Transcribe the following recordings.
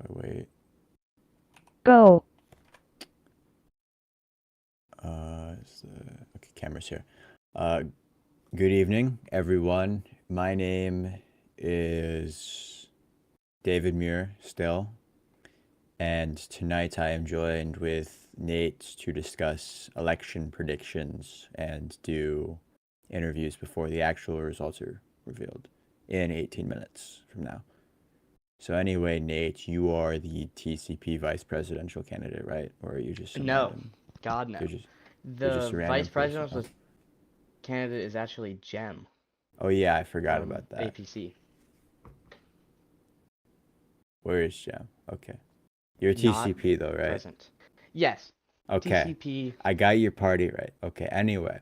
Wait. Go. Okay, camera's here. Good evening, everyone. My name is David Muir still, and tonight I am joined with Nate to discuss election predictions and do interviews before the actual results are revealed in 18 minutes from now. So anyway, Nate, you are the TCP vice presidential candidate, right? Or are you just some No, random? God no. You're just The a random vice person. presidential candidate is actually Jem Oh yeah, I forgot from about that. APC. Where is Jem? Okay. You're Not TCP though, right? present. Yes. Okay. TCP. I got your party right. Okay. Anyway,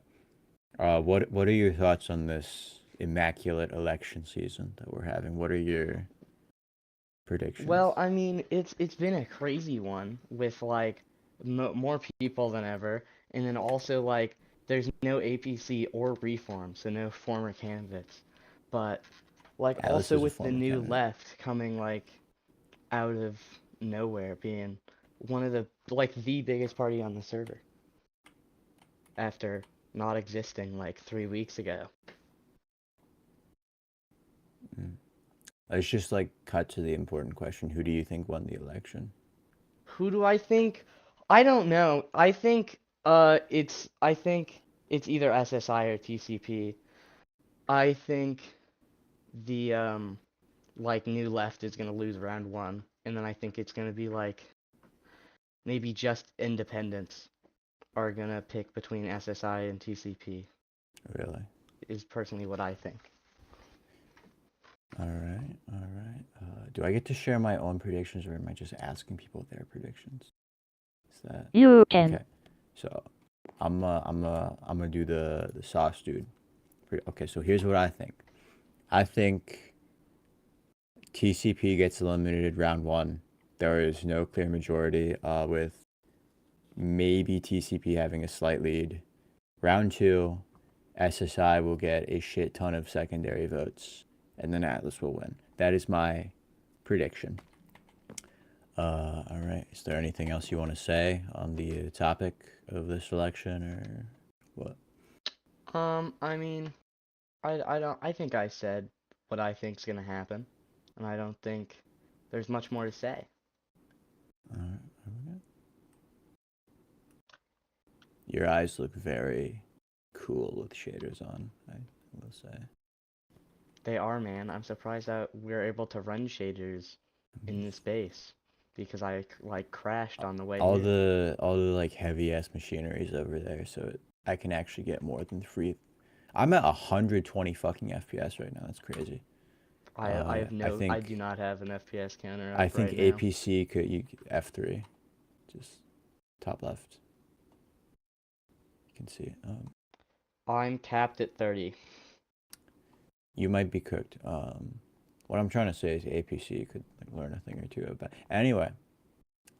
what are your thoughts on this immaculate election season that we're having? What are your predictions? Well, I mean, it's been a crazy one with like more people than ever, and then also like there's no APC or reform, so no former candidates. But like Yeah, this also is a with the former new candidate. left coming like out of nowhere, being one of the biggest party on the server after not existing like 3 weeks ago. Let's just like cut to the important question. Who do you think won the election? Who do I think? I don't know. I think it's either SSI or TCP. I think the like new left is gonna lose round one, and then I think it's gonna be like maybe just independents are gonna pick between SSI and TCP. Really? Is personally what I think. All right, all right. Do I get to share my own predictions, or am I just asking people their predictions? Is that You can. okay? So, I'm gonna do the sauce, dude. Okay, so here's what I think. I think TCP gets eliminated round one. There is no clear majority, with maybe TCP having a slight lead. Round two, SSI will get a shit ton of secondary votes, and then Atlas will win. That is my prediction. All right. Is there anything else you want to say on the topic of this election, or what? I mean, I think I said what I think's gonna happen, and I don't think there's much more to say. All right. Your eyes look very cool with shaders on, I will say. They are, man. I'm surprised that we're able to run shaders in this base because I like crashed on the way All here. the like heavy ass machineries over there, so I can actually get more than 3. I'm at 120 fucking FPS right now. That's crazy. I do not have an FPS counter I up think right now. APC could F3, just top left. You can see it. I'm capped at 30. You might be cooked. What I'm trying to say is APC could like, learn a thing or two about. Anyway.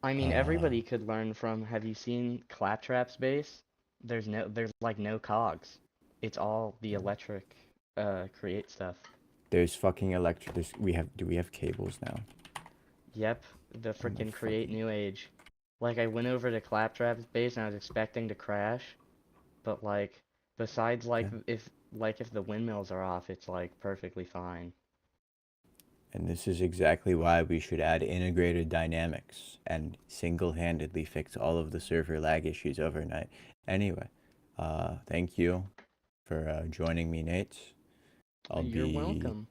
I mean, everybody could learn from. Have you seen Claptrap's base? There's like no cogs. It's all the electric create stuff. There's fucking electric. Do we have cables now? Yep, the frickin' create new age. Like I went over to Claptrap's base and I was expecting to crash, but like besides like Yeah. if the windmills are off, it's like perfectly fine. And this is exactly why we should add integrated dynamics and single-handedly fix all of the server lag issues overnight. Anyway, thank you for joining me, Nate. You're welcome.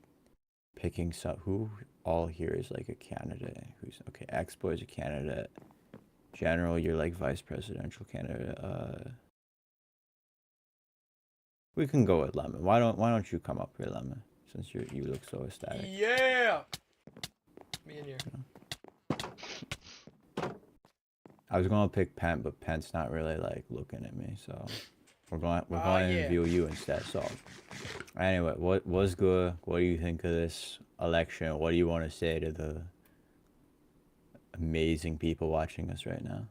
Picking some. Who all here is like a candidate? Who's okay? Expo is a candidate. General, you're like vice presidential candidate. We can go with Lemon. Why don't you come up here, Lemon? Since you look so ecstatic. Yeah. Me in here. I was gonna pick Pent, but Pent's not really like looking at me, so we're going to Yeah. interview you instead. So anyway, what's good? What do you think of this election? What do you want to say to the amazing people watching us right now?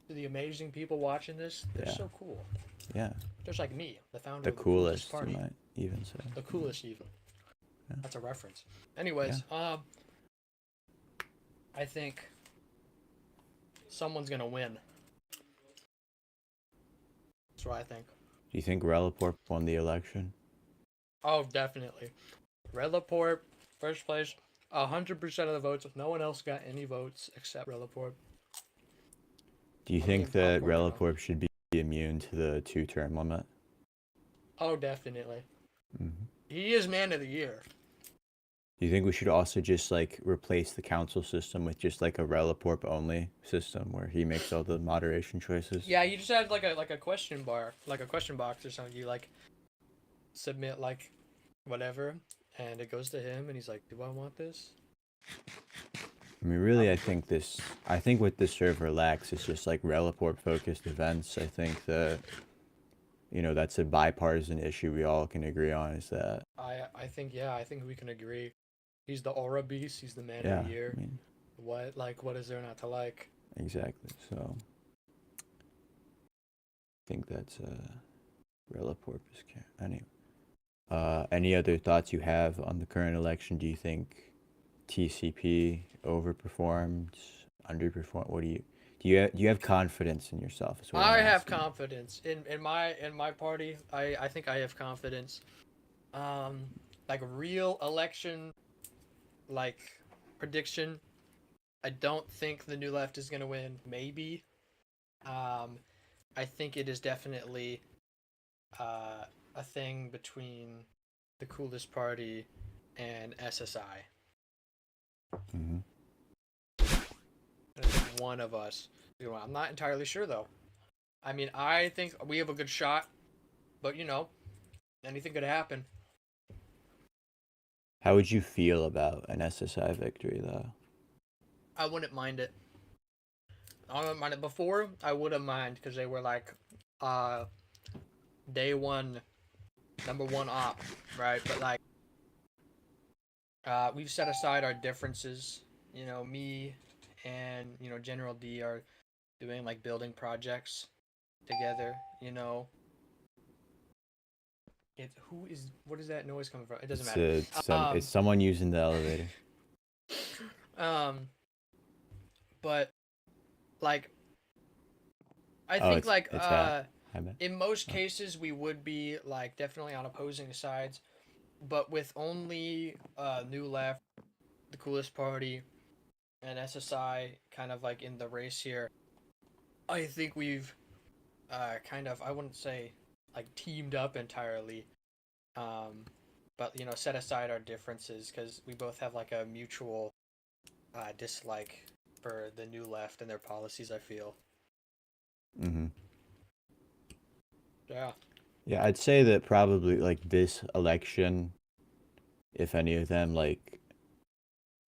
To the amazing people watching this, they're Yeah. so cool. Yeah. There's like me, the founder The of the coolest coolest, party. you might even say. The coolest even. Yeah. That's a reference. Anyways, I think someone's gonna win. That's what I think. Do you think Relaport won the election? Oh, definitely. Red Laporte, first place, 100% of the votes. No one else got any votes except Red Laporte. Do you I'm think eating that popcorn now. Relaport should be immune to the 2-term limit? Oh, definitely. hmm He is man of the year. Do you think we should also just like replace the council system with just like a Relaport only system where he makes all the moderation choices? Yeah, you just had like a question bar, like a question box or something. You like submit like whatever, and it goes to him, and he's like, "Do I want this?" I mean, really, I think what this server lacks is just like Relaport focused events. I think that, that's a bipartisan issue we all can agree on is that, I think I think we can agree. He's the aura beast. He's the man yeah, of the year. I mean, What is there not to like? exactly. So, I think that's Relaport is anyway. Any other thoughts you have on the current election? Do you think TCP overperformed, underperformed? What do you have confidence in yourself? Is what I I'm have asking. confidence in my party. I think I have confidence. Like real election, like prediction. I don't think the new left is gonna win. Maybe. I think it is definitely a thing between the coolest party and SSI. hmm And I think one of us. I'm not entirely sure though. I mean, I think we have a good shot, but anything could happen. How would you feel about an SSI victory, though? I wouldn't mind it. I wouldn't mind it before. I wouldn't mind because they were like, day one, number one op, right? But like, we've set aside our differences. Me and General D are doing like building projects together. What is that noise coming from? It doesn't matter. It's someone using the elevator. But like, I Oh, think like it's that. I bet. in most cases we would be like definitely on opposing sides, but with only New Left, the coolest party, and SSI kind of like in the race here, I think we've kind of, I wouldn't say like teamed up entirely, but set aside our differences because we both have like a mutual dislike for the New Left and their policies. I feel. hmm Yeah. Yeah, I'd say that probably like this election, if any of them, like,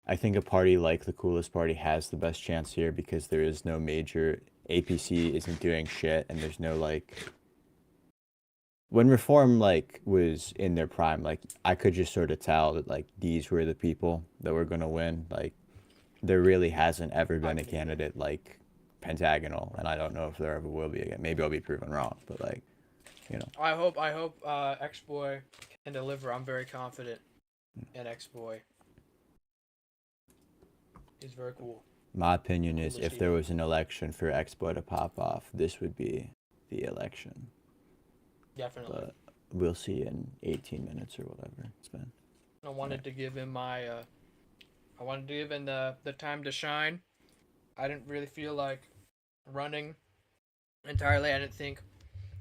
I think a party like the coolest party has the best chance here because there is no major APC isn't doing shit and there's no like when reform like was in their prime, like I could just sort of tell that like these were the people that were gonna win. Like there really hasn't ever been a candidate like Pentagonal, and I don't know if there ever will be again. Maybe I'll be proven wrong, but like, I hope X-Boy can deliver. I'm very confident in X-Boy. He's very cool. my opinion is Coolest if there hero. was an election for Expo to pop off, this would be the election. Definitely. But we'll see in 18 minutes or whatever it's been. I wanted to give him the time to shine. I didn't really feel like running entirely. I didn't think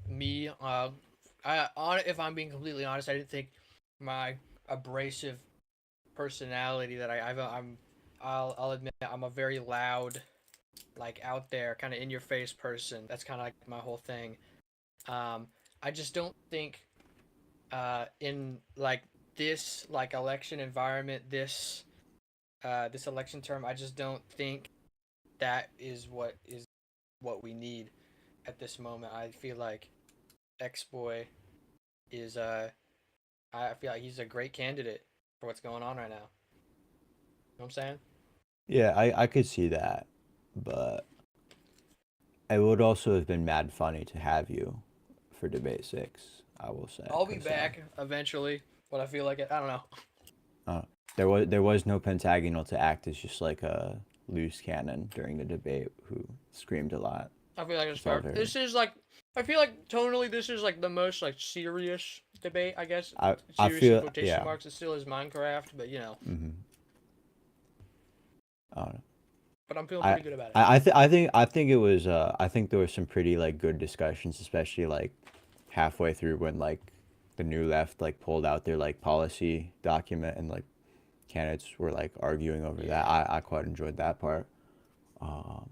me. If I'm being completely honest, I didn't think my abrasive personality that I'll admit I'm a very loud, like out there, kind of in your face person. That's kind of like my whole thing. I just don't think in like this like election environment, this election term, I just don't think that is what we need at this moment. I feel like X-Boy is I feel like he's a great candidate for what's going on right now. You know what I'm saying? Yeah, I could see that, but it would also have been mad funny to have you for debate 6. I will say. I'll be 'cause, back eventually, but I feel like it. I don't know. there was no Pentagonal to act as just like a loose cannon during the debate who screamed a lot. I feel like it's It's all fair. very- This is like, I feel like tonally this is like the most like serious debate, I guess. I Serious feel in quotation yeah. marks. It still is Minecraft, but you know. Mm-hmm. I don't know. But I'm feeling I pretty good about it. I think it was I think there were some pretty like good discussions, especially like halfway through when like the New Left like pulled out their like policy document and like candidates were like arguing over that. I quite enjoyed that part. I've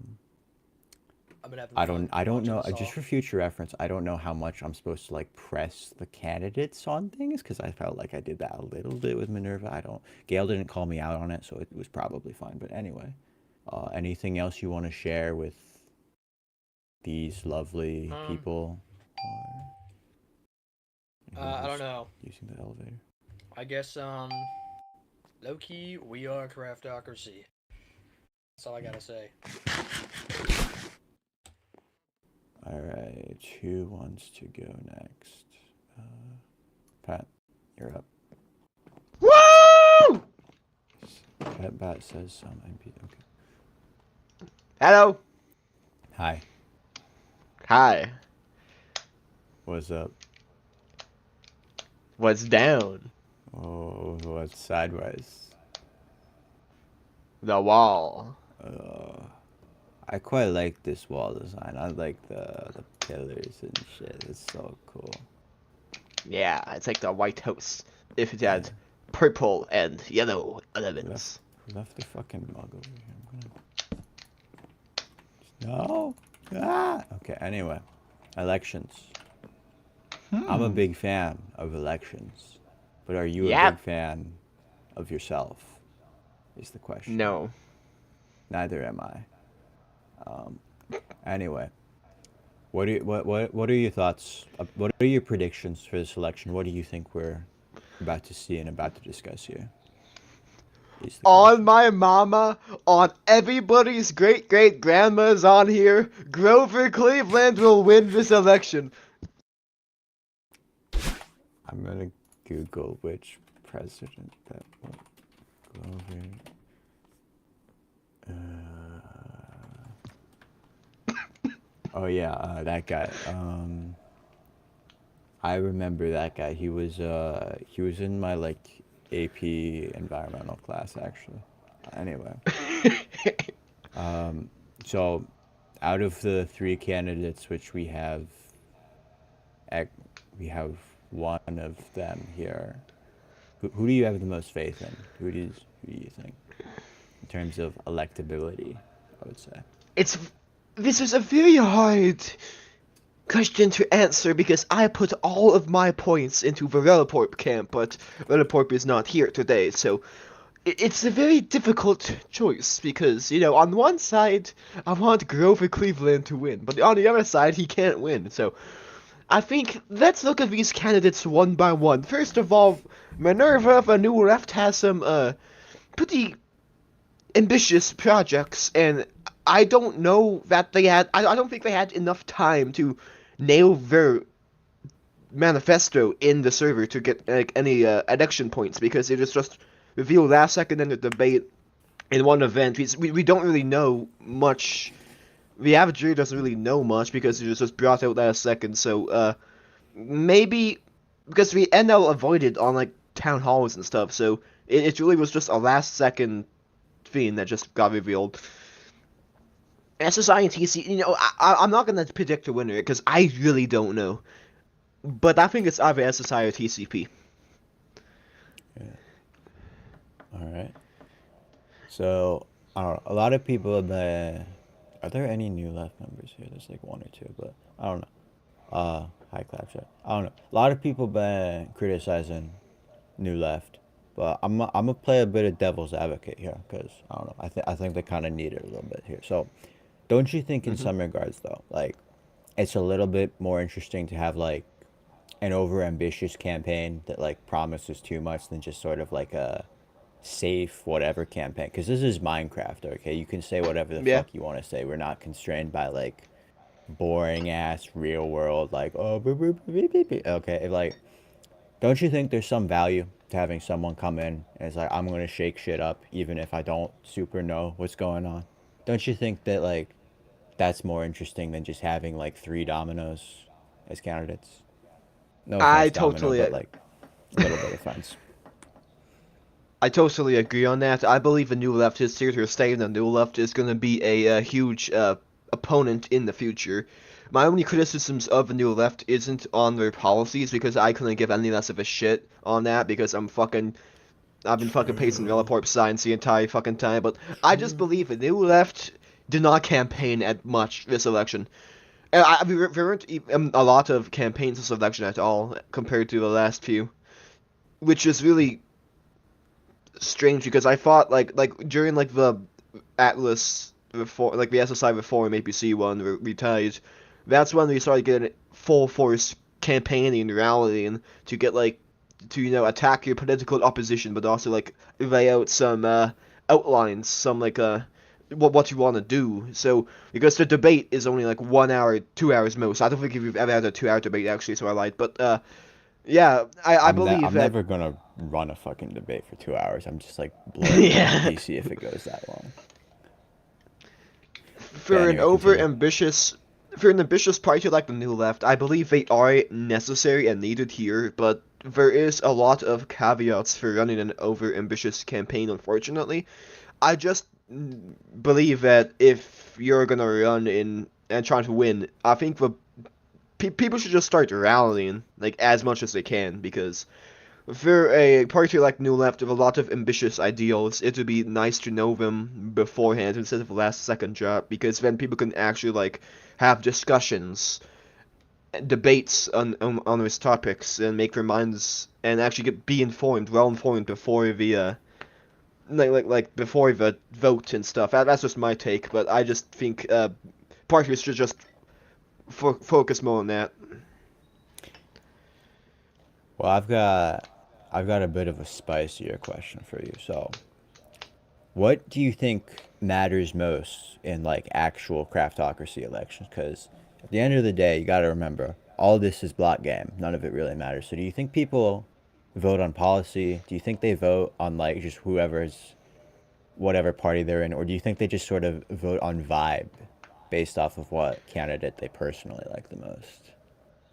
been having I fun don't watching know, this just all. for future reference, I don't know how much I'm supposed to like press the candidates on things because I felt like I did that a little bit with Minerva. Gail didn't call me out on it, so it was probably fine. But anyway, anything else you want to share with these lovely people? Or I don't whoever's know. using the elevator. I guess low key we are craftocracy. That's all I gotta say. All right, who wants to go next? Pat, you're up. Woo! Pat says some MP. Okay. Hello. Hi. Hi. What's up? What's down? Oh, what's sideways? The wall. I quite like this wall design. I like the pillars and shit. It's so cool. Yeah, it's like the White House if it had purple and yellow elements. Who left the fucking mug over here? No. Ah. Okay. Anyway, elections. I'm a big fan of elections, but are you a Yep. big fan of yourself? Is the question. No. Neither am I. Anyway, what are your thoughts? What are your predictions for this election? What do you think we're about to see and about to discuss here? Is the On question. my mama, on everybody's great great grandmas on here, Grover Cleveland will win this election. I'm gonna Google which president that will Grover. Oh yeah, that guy. I remember that guy. He was in my like AP environmental class actually. Anyway, so out of the three candidates which we have one of them here. Who do you have the most faith in? Who do you think in terms of electability? I would say. This is a very hard question to answer because I put all of my points into the Relaporp camp, but Relaporp is not here today, so it's a very difficult choice because, you know, on one side, I want Grover Cleveland to win, but on the other side, he can't win, so I think let's look at these candidates one by one. First of all, Minerva of a New Left has some pretty ambitious projects, and I don't know that they had. I don't think they had enough time to nail their manifesto in the server to get like any election points because it was just revealed last second in the debate in one event. We don't really know much. The average reader doesn't really know much because it was just brought out last second. So maybe because the NL avoided on like town halls and stuff, so it really was just a last second thing that just got revealed. SSI and TC, you know, I'm not gonna predict a winner because I really don't know, but I think it's either SSI or TCP. Yeah. All right. So I don't know. A lot of people have been. Are there any new left members here? There's like one or two, but I don't know. Hi, Clapchat. I don't know. A lot of people been criticizing new left, but I'm gonna play a bit of devil's advocate here because I don't know. I think they kind of need it a little bit here. So, don't you think in some regards though, like it's a little bit more interesting to have like an over-ambitious campaign that like promises too much than just sort of like a safe whatever campaign? Because this is Minecraft, okay? You can say whatever the Yeah. fuck you want to say. We're not constrained by like boring ass real world like oh boop, boop, boop, boop, boop. Okay, like don't you think there's some value to having someone come in and it's like, I'm gonna shake shit up even if I don't super know what's going on. Don't you think that like that's more interesting than just having like 3 dominoes as candidates? No I offense, Domino, totally but like a little bit of offense. I totally agree on that. I believe the New Left is here to stay, and the New Left is going to be a huge opponent in the future. My only criticisms of the New Left isn't on their policies, because I couldn't give any less of a shit on that, because I've been fucking pacing Relaporp science the entire fucking time, but I just believe the New Left did not campaign at much this election. There weren't a lot of campaigns this election at all, compared to the last few, which is really strange because I thought like during like the Atlas reform, like the SSI reform APC one retired, that's when we started getting full force campaigning and rallying to get like to attack your political opposition, but also like lay out some outlines, some like what you want to do. So because the debate is only like 1 hour, 2 hours most. I don't think we've ever had a 2 hour debate actually, so I lied. But yeah, I believe I'm that. never gonna run a fucking debate for 2 hours. I'm just like blowing up my PC if it goes that long. For an Anyway, continue. for an ambitious party like the New Left, I believe they are necessary and needed here, but there is a lot of caveats for running an over-ambitious campaign, unfortunately. I just believe that if you're gonna run in and trying to win, I think the people should just start rallying like as much as they can, because for a party like New Left with a lot of ambitious ideals, it would be nice to know them beforehand instead of last second job, because then people can actually like have discussions, debates on those topics and make their minds and actually be informed, well informed before the like before the vote and stuff. That's just my take, but I just think parties should just focus more on that. Well, I've got a bit of a spicier question for you. So, what do you think matters most in like actual craftocracy elections? Because at the end of the day, you got to remember all this is block game. None of it really matters. So, do you think people vote on policy? Do you think they vote on like just whoever's whatever party they're in, or do you think they just sort of vote on vibe based off of what candidate they personally like the most?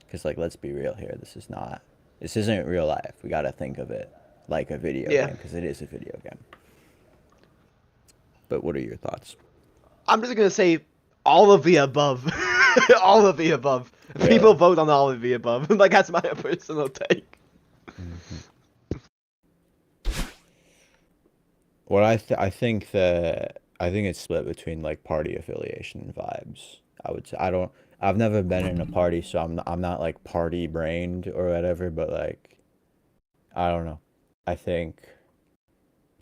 Because like, let's be real here. This isn't real life. We got to think of it like a video Yeah. game, because it is a video game. But what are your thoughts? I'm just gonna say all of the above. All of the above. Really? People vote on all of the above. Like that's my personal take. What I think it's split between like party affiliation and vibes. I would say I've never been in a party, so I'm not like party brained or whatever. But like I don't know. I think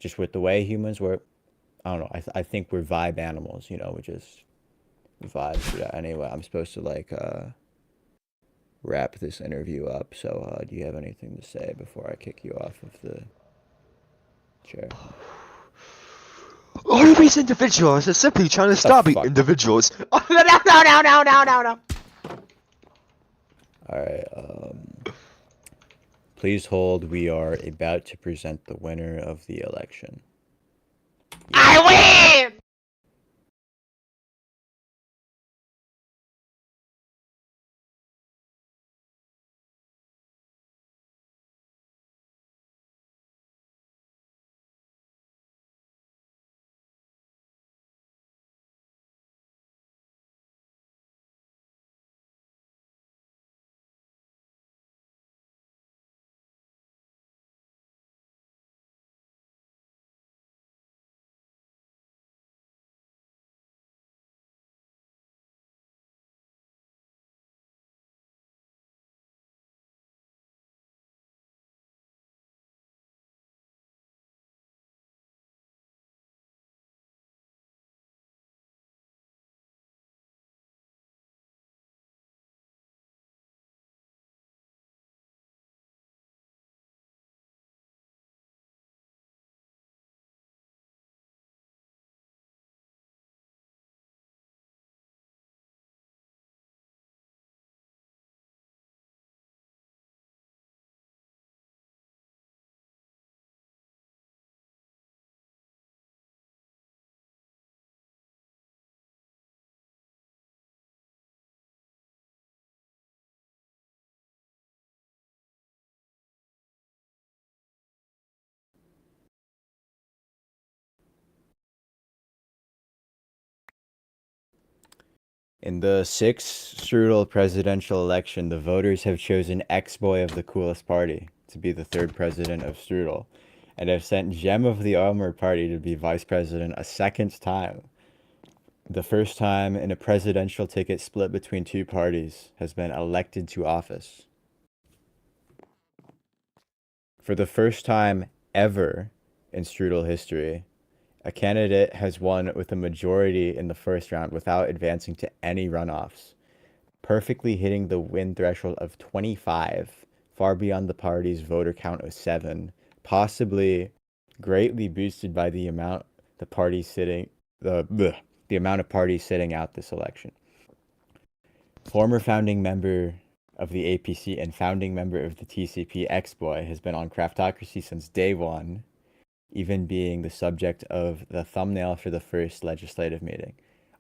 just with the way humans work, I don't know. I think we're vibe animals. We just vibe. Yeah. Anyway, I'm supposed to like wrap this interview up. So do you have anything to say before I kick you off of the chair? All of these individuals are simply trying to stop me. fuck? Individuals. Oh, no. All right. Please hold. We are about to present the winner of the election. I win! In the sixth Strudel Presidential Election, the voters have chosen ex-boy of the coolest party to be the third president of Strudel, and have sent Gem of the Armored Party to be vice president a second time. The first time in a presidential ticket split between two parties has been elected to office. For the first time ever in Strudel history, a candidate has won with a majority in the first round without advancing to any runoffs, perfectly hitting the win threshold of 25, far beyond the party's voter count of 7, possibly greatly boosted by the amount the amount of parties sitting out this election. Former founding member of the APC and founding member of the TCP, X-Boy, has been on Craftocracy since day one, even being the subject of the thumbnail for the first legislative meeting.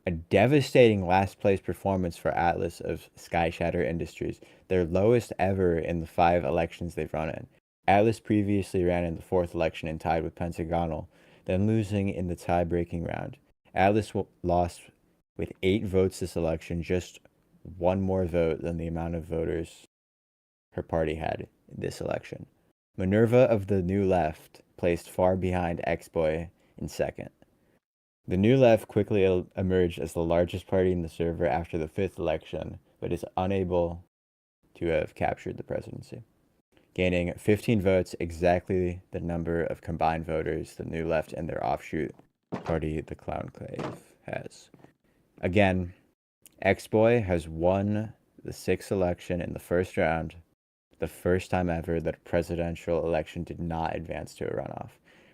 A devastating last place performance for Atlas of Sky Shatter Industries, their lowest ever in the 5 elections they've run in. Atlas previously ran in the 4th election and tied with Pentagonal, then losing in the tie-breaking round. Atlas lost with 8 votes this election, just one more vote than the amount of voters her party had in this election. Minerva of the New Left placed far behind X-Boy in second. The New Left quickly emerged as the largest party in the server after the 5th election, but is unable to have captured the presidency, gaining 15 votes, exactly the number of combined voters the New Left and their offshoot party, the Clownclave, has. Again, X-Boy has won the 6th election in the first round, the first time ever that a presidential election did not advance to a runoff.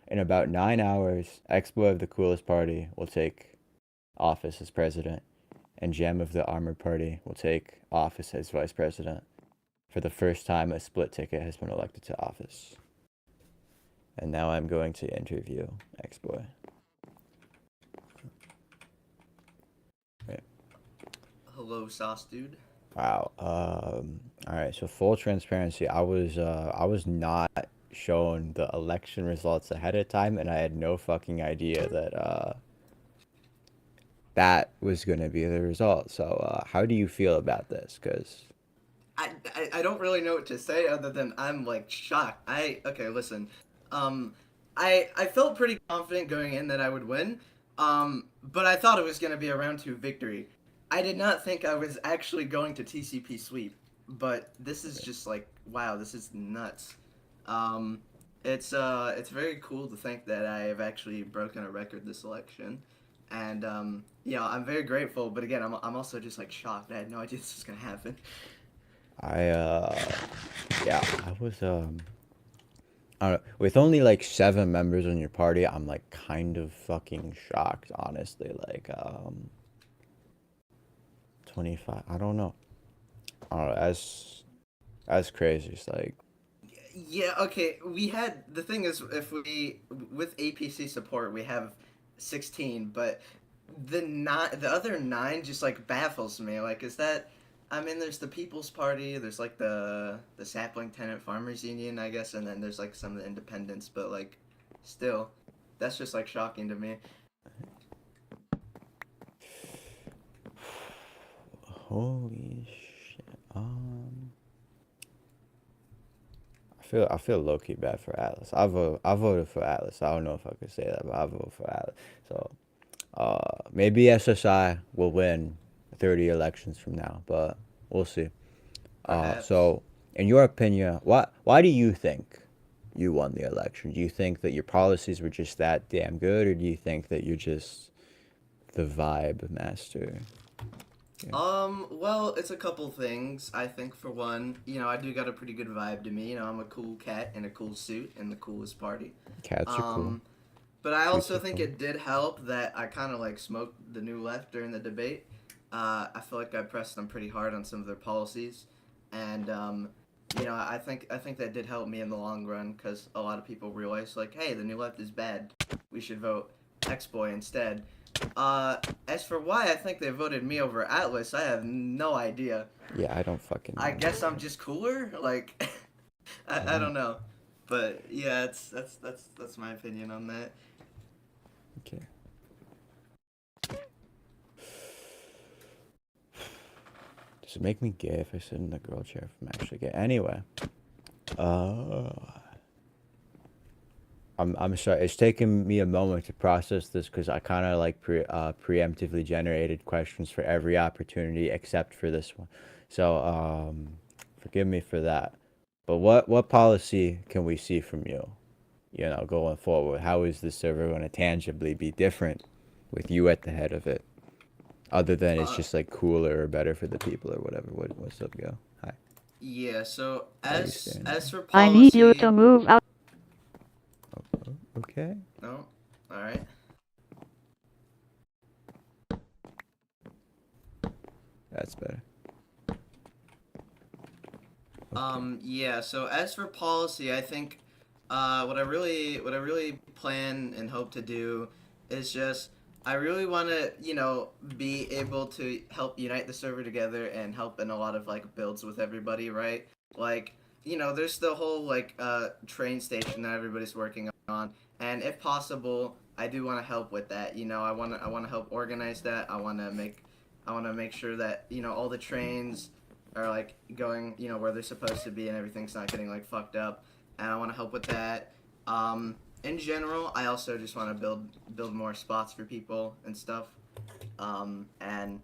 In about 9 hours, X-Boy of the coolest party will take office as president, and Gem of the Armored Party will take office as vice president. For the first time, a split ticket has been elected to office. And now I'm going to interview X-Boy. Hello, sauce dude. Wow. All right. So full transparency, I was not shown the election results ahead of time, and I had no fucking idea that that was gonna be the result. So how do you feel about this? Cause I don't really know what to say other than I'm like shocked. Okay, listen. I felt pretty confident going in that I would win. But I thought it was gonna be a round 2 victory. I did not think I was actually going to TCP sweep. But this is just like, wow, this is nuts. It's very cool to think that I have actually broken a record this election. And I'm very grateful, but again, I'm also just like shocked. I had no idea this was gonna happen. I was I don't know, with only like 7 members on your party, I'm like kind of fucking shocked, honestly. Like 25, I don't know. That's crazy. It's like, Yeah, okay. The thing is, if we with APC support, we have 16, but the other 9 just like baffles me. Like, is that? I mean, there's the People's Party, there's like the Sapling Tenant Farmers Union, I guess, and then there's like some of the independents, but like, still, that's just like shocking to me. holy shit. I feel low key bad for Atlas. I voted for Atlas. I don't know if I could say that, but I voted for Atlas. So maybe SSI will win 30 elections from now, but we'll see. Perhaps. So in your opinion, why do you think you won the election? Do you think that your policies were just that damn good, or do you think that you're just the vibe master? Well, it's a couple things. I think for one, I do got a pretty good vibe to me. I'm a cool cat in a cool suit in the coolest party. Cats are cool. But I also Suits are think cool. it did help that I kind of like smoked the New Left during the debate. I feel like I pressed them pretty hard on some of their policies, and I think that did help me in the long run because a lot of people realized like, hey, the New Left is bad. We should vote X-Boy instead. As for why I think they voted me over Atlas, I have no idea. Yeah, I don't fucking know. I guess I'm just cooler. Like, I don't know, but yeah, that's my opinion on that. Okay. Does it make me gay if I sit in the girl chair if I'm actually gay? Anyway. I'm sorry. It's taken me a moment to process this because I kind of like preemptively generated questions for every opportunity except for this one. So forgive me for that. But what policy can we see from you? You know, going forward, how is the server going to tangibly be different with you at the head of it? Other than it's just like cooler or better for the people or whatever. What's up, yo? Hi. Yeah. So How you as doing? as for I policy. need you to move out. Okay. No. All right. That's better. Yeah, so as for policy, I think what I really plan and hope to do is just I really want to, be able to help unite the server together and help in a lot of like builds with everybody, right? Like, there's the whole like train station that everybody's working on, and if possible, I do want to help with that. I want to help organize that. I want to make sure that, all the trains are like going, where they're supposed to be and everything's not getting like fucked up. And I want to help with that. In general, I also just want to build more spots for people and stuff. And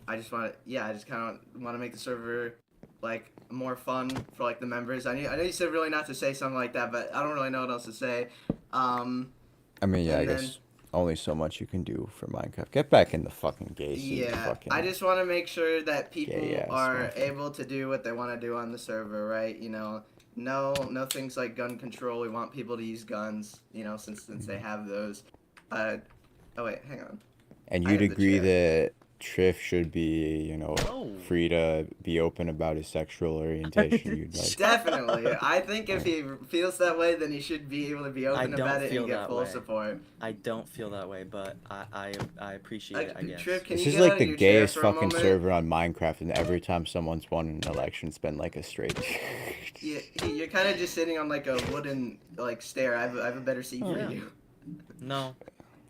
I just want to, I just kind of want to make the server like more fun for like the members. I know you said really not to say something like that, but I don't really know what else to say. I mean, yeah, I guess only so much you can do for Minecraft. Get back in the fucking gay scene. Yeah, Fucking I just want to make sure that people gay-ass are motherfucker. able to do what they want to do on the server, right? No things like gun control. We want people to use guns, since they have those. Oh wait, hang on. And I you'd have the agree chair. that Trif should be, free to be open about his sexual orientation. You'd like. Definitely. I think if he feels that way, then he should be able to be open don't about it feel and get that full way. support. I don't feel that way, but I appreciate it, I guess. Trip, can This you is get out like of the your chair gayest for a fucking moment? server on Minecraft, and every time someone's won an election, it's been like a straight. Yeah, you're kind of just sitting on like a wooden like stair. I have a better seat for Yeah. you. No,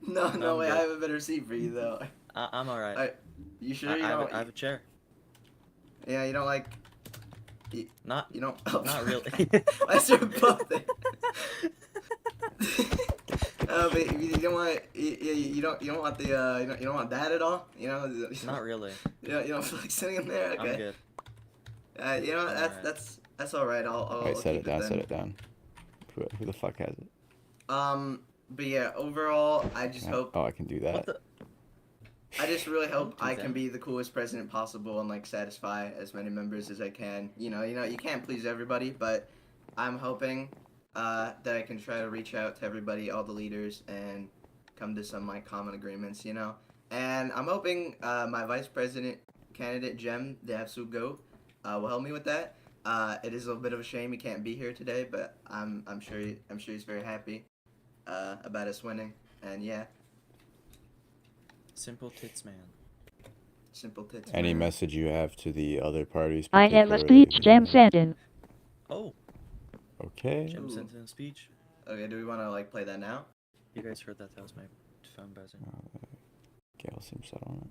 No I'm way. good. I have a better seat for you though. I'm alright. You sure I you have don't? I have a chair. Yeah, you don't like. Not You don't. not really. Why is there a buff there? But you don't want. You don't want the. You don't want that at all. Not really. You don't feel like sitting in there. Okay. I'm good. That's alright. that's all right. I'll Wait, set keep it down. then. Set it down. Who the fuck has it? But yeah, overall, I just hope. Oh, I can do that. What the? I just really hope do I can that. be the coolest president possible and like satisfy as many members as I can. You can't please everybody, but I'm hoping that I can try to reach out to everybody, all the leaders, and come to some like common agreements. And I'm hoping my vice president candidate Jem, the absolute goat, will help me with that. It is a bit of a shame he can't be here today, but I'm sure he's very happy about us winning. And yeah, Simple tits man. simple tits. Any man. message you have to the other parties? I have a particularly- speech Jem sent in. Oh, Okay. Jim Ooh. sent in a speech. Okay, do we want to like play that now? You guys heard that? That was my phone buzzing. Gail seems set on it.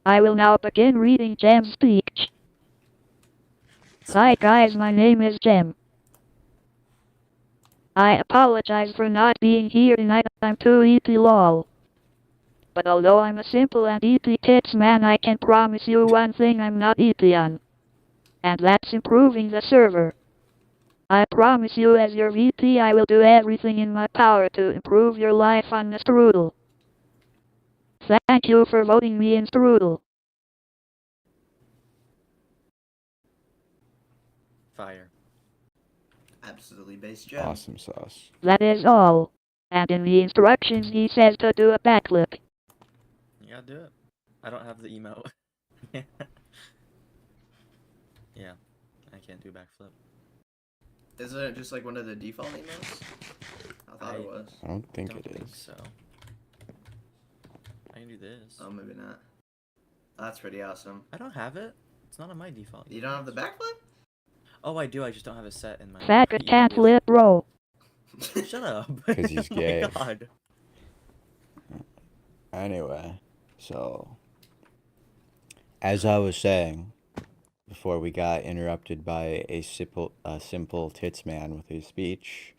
I will now begin reading Jem's speech. Hi guys, my name is Jem. I apologize for not being here tonight, I'm too EP lol. But although I'm a simple and EP tits man, I can promise you one thing I'm not EP on. And that's improving the server. I promise you as your VP I will do everything in my power to improve your life on the Strudel. Thank you for voting me in Strudel. Fire. Absolutely based Jem. Awesome sauce. That is all. And in the instructions he says to do a backflip. You gotta do it. I don't have the emote. Yeah, I can't do backflip. Isn't it just like one of the default emails? I thought it was. I don't think Don't it think is. so. I can do this. Oh, maybe not. That's pretty awesome. I don't have it. It's not on my default. You don't have the backflip? Oh, I do. I just don't have it set in my. Faggot can't flip bro. Shut up. 'Cause he's Oh gay. my god. Anyway, so as I was saying before we got interrupted by a simple tits man with his speech.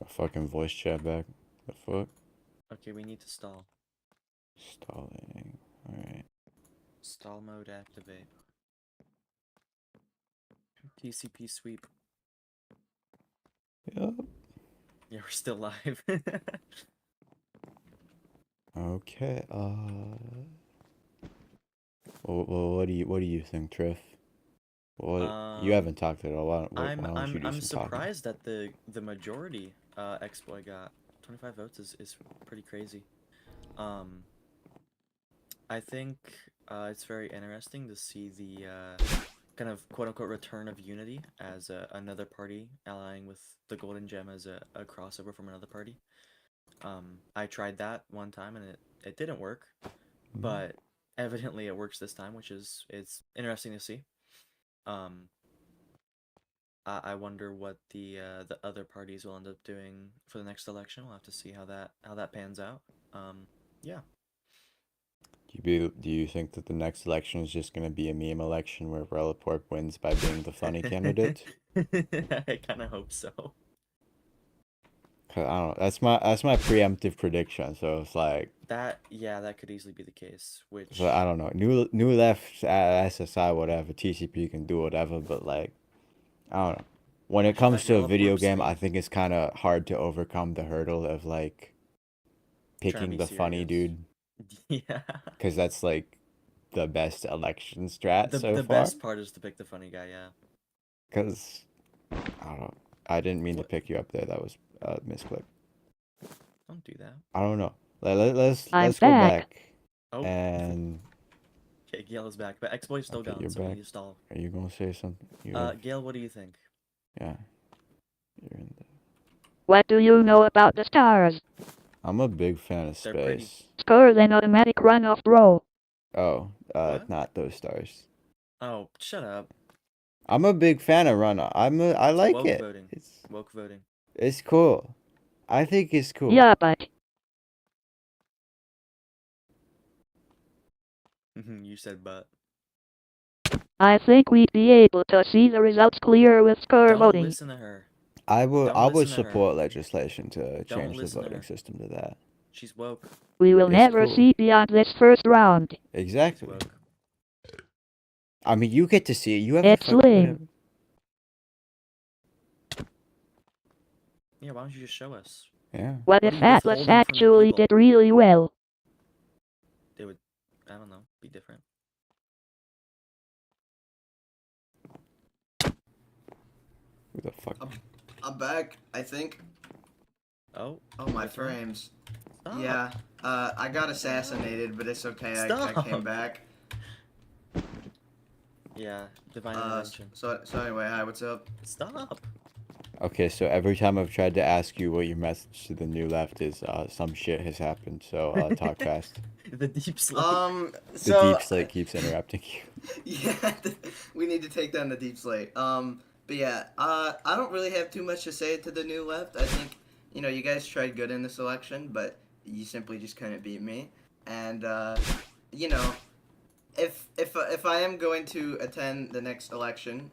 My fucking voice chat back. The fuck? Okay, we need to stall. Stalling. Alright. Stall mode activate. TCP sweep. Yup. Yeah, we're still live. Okay. Well, what do you think, Trif? What you haven't talked at all. Why don't you do I'm some talking? surprised that the majority exploit got 25 votes is pretty crazy. I think it's very interesting to see the kind of quote-unquote return of unity as another party allying with the Golden Gem as a crossover from another party. I tried that one time and it didn't work, but evidently it works this time, which is it's interesting to see. I wonder what the other parties will end up doing for the next election. We'll have to see how that pans out. Yeah. Do you think that the next election is just gonna be a meme election where Relaporp wins by being the funny candidate? I kind of hope so. 'Cause I don't know. That's my preemptive prediction. So it's like That could easily be the case. Which so I don't know. New left, SSI, whatever. TCP can do whatever, but like I don't know. When it comes to a video game, I think it's kind of hard to overcome the hurdle of like picking the funny dude. Yeah. Because that's like the best election strat so The far. best part is to pick the funny guy, yeah. Because I don't know. I didn't mean to pick you up there. That was a misclick. Don't do that. I don't know. Let's I'm go back. back. Oh. And Okay, Gale is back, but exploit's still Okay, gone, you're so we back. need to stall. are you gonna say something? Gale, what do you think? Yeah. You're in the... What do you know about the stars? I'm a big fan of They're pretty. space. Score then automatic runoff, bro. Oh, What? not those stars. Oh, shut up. I'm a big fan of Run. I It's like woke it. voting. Woke voting. It's cool. I think it's cool. Yeah, but You said but. I think we'd be able to see the results clear with score Don't voting. listen to her. I would Don't listen to her. support legislation to Don't change the listen to voting her. system to that. She's woke. We will It's never cool. see beyond this first round. She's Exactly. woke. I mean, you get to see it. You have It's to fuck lame. whatever. Yeah, why don't you just show us? Yeah. What What if are you Atlas withholding from the actually people? did really well? They would, I don't know, be different. Who the fuck? I'm back, I think. Oh. Oh, my your turn. frames. Stop. Yeah, I got assassinated, but it's okay. I Stop. came back. Yeah, divine intervention. So anyway, hi, what's up? Stop. Okay, so every time I've tried to ask you what your message to the new left is, some shit has happened. So talk fast. The deep slate. The deep slate keeps interrupting you. Yeah, we need to take down the deep slate. But yeah, I don't really have too much to say to the new left. I think, you guys tried good in this election, but you simply just couldn't beat me. And, if I am going to attend the next election,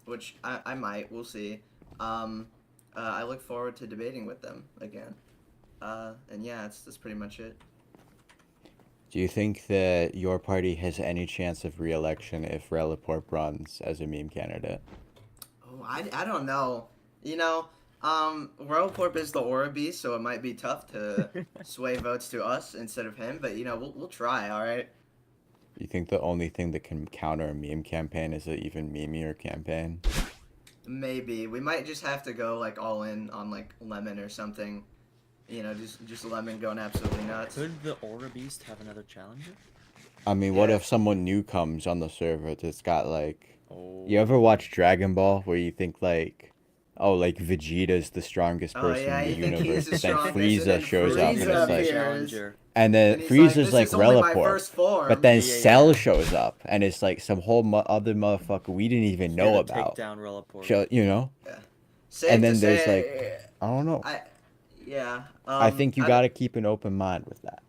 which I might, we'll see. I look forward to debating with them again. And yeah, that's pretty much it. Do you think that your party has any chance of re-election if Relaporp runs as a meme candidate? Oh, I don't know. You know, Whirlcorp is the Aura Beast, so it might be tough to sway votes to us instead of him. But you know, we'll try. All right. You think the only thing that can counter a meme campaign is an even memeier campaign? Maybe we might just have to go like all in on like Lemon or something. You know, just Lemon going absolutely nuts. Could the Aura Beast have another challenger? I mean, what Yeah. if someone new comes on the server that's got like... Oh. You ever watch Dragon Ball where you think like, oh, like Vegeta's the strongest Oh, person yeah, in the you think he's universe, the but then strongest, and Frieza then shows up and Frieza it's like, appears. Challenger. and then And he's Frieza's "This like is only my Relaporp, first form." but then Yeah, Cell yeah. shows up and it's like some whole other motherfucker we didn't even Here know to about. Take down Relaporp. Show, you know? Safe And to then there's say, I don't know. yeah. I think you I gotta keep an open mind with that.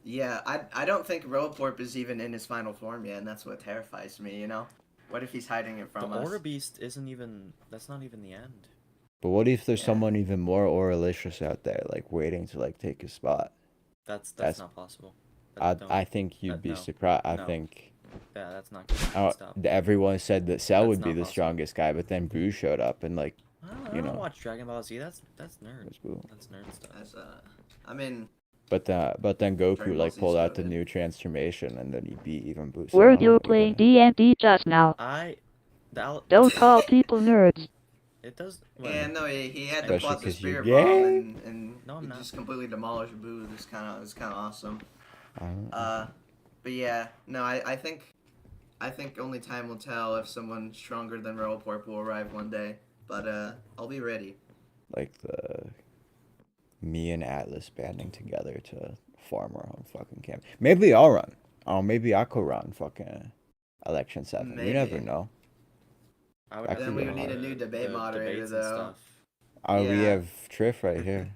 Yeah, I don't think Roporp is even in his final form yet, and that's what terrifies me, you know? What if he's hiding it The from us? Aura Beast isn't even. That's not even the end. But what if there's Yeah. someone even more Auralicious out there, like waiting to like take his spot? That's That's- not possible. I think you'd be no, surprised. I no. think Yeah, that's not gonna stop. everyone said that Cell That's would be not the possible. strongest guy, but then Boo showed up and like, I you don't know. watch Dragon Ball Z. That's nerd. was Boo. That's nerd stuff. As, I mean, But then Goku Dragon Ball like Z's pulled out the goated. new transformation and then he beat even Boo. So I Were don't know you what playing gonna- D&D just now? Don't call people nerds. It does. yeah, no, he had to Especially plot the 'cause you're spirit bomb gay? and No, I'm he not. just completely demolished Boo. It was kind of awesome. I don't know. But yeah, no, I think only time will tell if someone stronger than Roporp will arrive one day. But I'll be ready. Like me and Atlas banding together to farm our own fucking camp. Maybe I'll run. Oh, maybe I could run fucking election 7. You never Maybe. know. I would Then have we to would do need a new debate the moderator, debates and though. stuff. Oh, we Yeah. have Trif right here.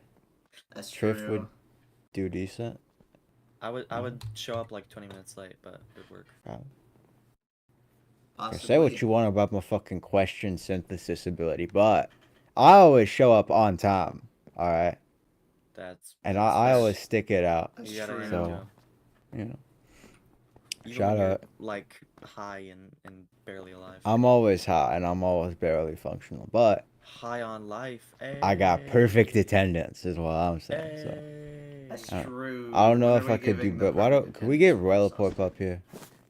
That's Trif true. would do decent. I would show up like 20 minutes late, but it would work. Probably. Possibly. Say what you want about my fucking question synthesis ability, but I always show up on time. All right, That's and that's I fair. always stick it out. That's You gotta true. earn So- it, Joe. You know, Even shout when you're, out. like high and barely alive. I'm always hot and I'm always barely functional, but High on life. I got Ayy. perfect attendance, is what I'm saying. So Ayy. That's I true. I don't know When if are I we could do, giving the but why perfect don't? Can we get attendance? Relaporp up here?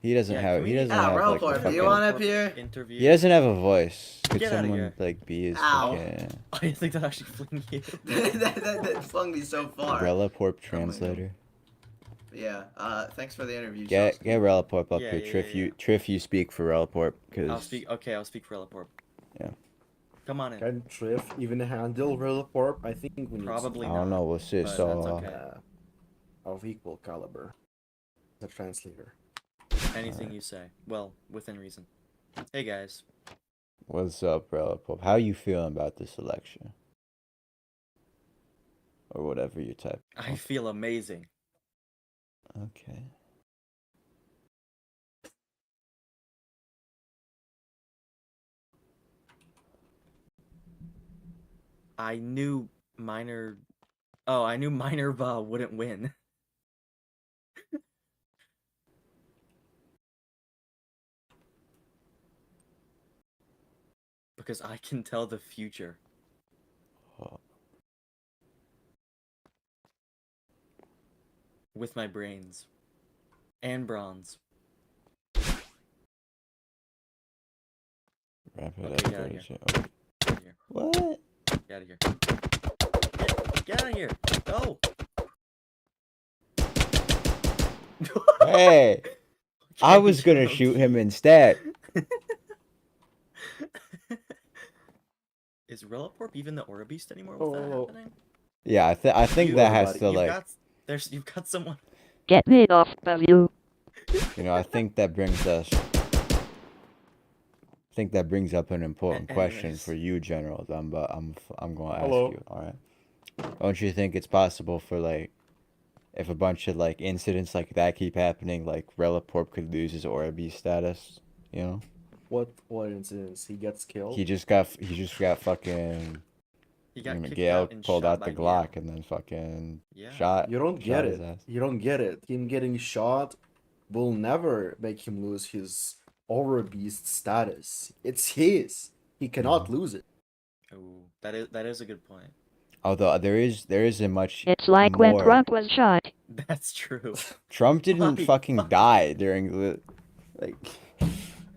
He doesn't Yeah, have. can He we- doesn't Yeah, have like. Relaporp, a do you fucking- want up here? Interview. He doesn't have a voice. Could Get outta someone here. like be his Ow. fucking I didn't think that actually fling you. that flung me so far. Relaporp translator? Yeah. Thanks for the interview. Get Shasta. Relaporp up Yeah, here. yeah, Trif, yeah, Trif, you speak for Relaporp because I'll speak. Okay, I'll speak for Relaporp. Yeah. Come on in. Can Trif even handle Relaporp? I think we need Probably I not. don't know. We'll see. but So that's someone, okay. of equal caliber. The translator. Anything you say. Well, within reason. Hey guys. what's up, Relaporp? How you feeling about this election? Or whatever you type. I feel amazing. Okay. I knew Minor. Oh, I knew Minerva wouldn't win. Because I can tell the future. Oh, With my brains. And bronze. rapid Okay, get outta here. escalation. Get out of here. What? Get out of here. Get out of here. Go. Hey! I Okay, was gonna Joe. shoot him instead. Is Relaporp even the Aura Beast anymore with that Oh. happening? Yeah, I think You, that has everybody. to You've like, got, you've got someone. Get rid of you. you know, I think that brings us. I think that brings up an important question Anyways. for you, General. I'm going to ask Hello. you. All right. Don't you think it's possible for like if a bunch of like incidents like that keep happening, like Reliporp could lose his Aura Beast status. You know, What incidents? He gets killed? he just got fucking. He got kicked Miguel out and pulled shot out the by Glock Gale. and then fucking Yeah. shot. You don't shot get his it. ass. You don't get it. Him getting shot will never make him lose his Aura Beast status. It's his. He cannot lose it. Oh, that is a good point. Although there is a much It's like when more. Trump was shot. That's true. Trump didn't Why? fucking die during the like.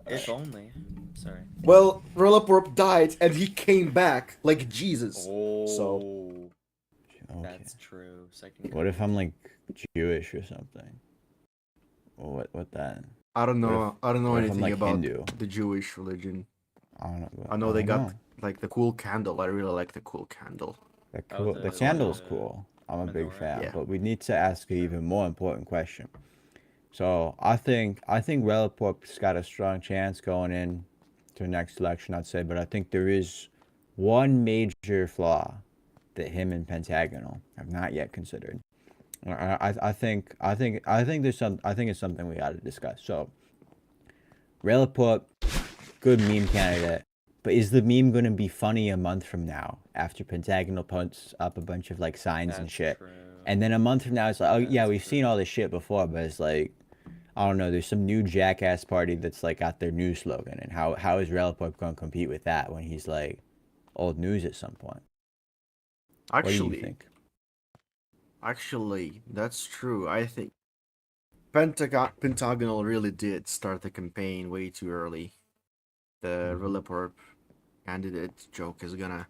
If only. Sorry. Well, Reliporp died and he came back like Jesus. Oh. Okay. That's true. Second. What if I'm like Jewish or something? Well, what then? I don't What know. I don't know what if I'm, anything like, about Hindu? the Jewish religion. I don't know. I know they don't got like the cool candle. I really like the cool candle. The Oh, cool. the- The the- candle's the cool. I'm a big menorah? fan, Yeah. but we need to ask an even more important question. So I think Reliport's got a strong chance going in to the next election, I'd say, but I think there is one major flaw that him and Pentagonal have not yet considered. I think it's something we got to discuss. So Relaport, good meme candidate, but is the meme going to be funny a month from now after Pentagonal puts up a bunch of like signs and That's shit? true. And then a month from now, it's like, oh yeah, That's we've seen true. all this shit before, but it's like, I don't know, there's some new jackass party that's like got their new slogan, and how is Relaport going to compete with that when he's like old news at some point? What do you Actually, think? that's true. I think Pentagonal really did start the campaign way too early. The Reliporp candidate joke is gonna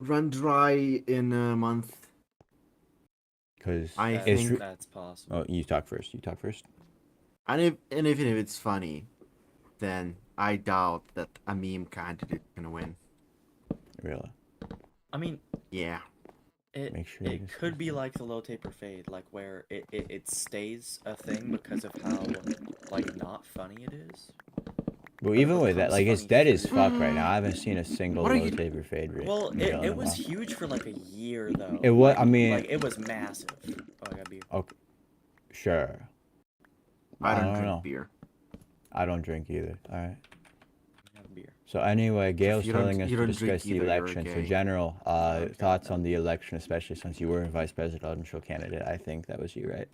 run dry in a month. Because I That's, think- that's possible. Oh, you talk first. You talk first. And even if it's funny, then I doubt that a meme candidate can win. Really? I mean, Yeah. Make sure you it just could be like the low taper fade, like where it stays a thing because of how like not funny it is. But But even it with that, becomes like it's funny dead as for- fuck right now. I haven't seen a single What are low you- taper fade rate. Well, reel in a it was while. huge for like a year though. It was. Like, I mean, like it was massive. Oh, I got beer. okay, sure. I don't know. drink beer. I don't drink either. All right. I got beer. So anyway, Gail's you don't- telling us you to don't drink discuss the either, you're election. So gay. general Okay, thoughts no. on the election, especially since you were a vice presidential candidate. I think that was you, right?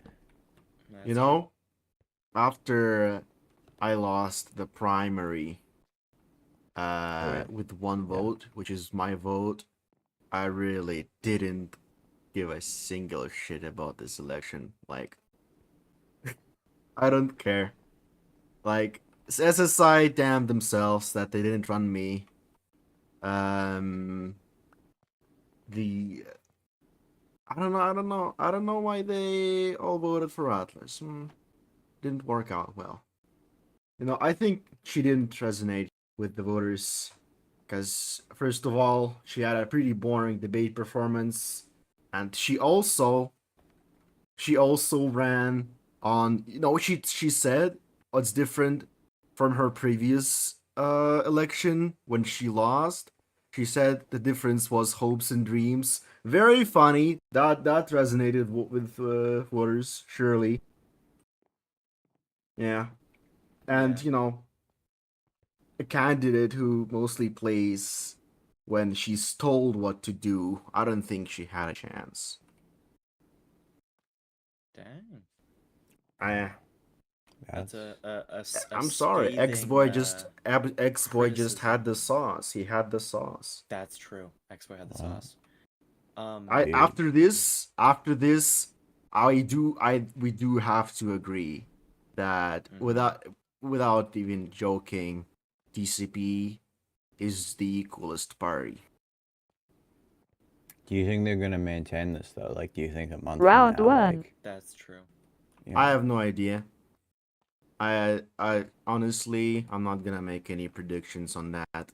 That's You know, after I lost the primary with one vote, which is my vote, I really didn't give a single shit about this election. Like, I don't care. Like, SSI damned themselves that they didn't run me. The I don't know why they all voted for Atlas. Didn't work out well. You know, I think she didn't resonate with the voters because first of all, she had a pretty boring debate performance, and she also ran on, you know, she said what's different from her previous election when she lost. She said the difference was hopes and dreams. Very funny. That resonated with voters, surely. Yeah. And, Yeah. you know, a candidate who mostly plays when she's told what to do, I don't think she had a chance. Dang. That's That's a I'm sorry, scathing, X-Boy just criticism. had the sauce. He had the sauce. That's true. X-Boy had the Wow. sauce. Dude. After this, we do have to agree that Mhm. without even joking, TCP is the coolest party. Do you think they're gonna maintain this though? Like, do you think a month Round from now, one. like, That's true. you know, I have no idea. I honestly, I'm not gonna make any predictions on that.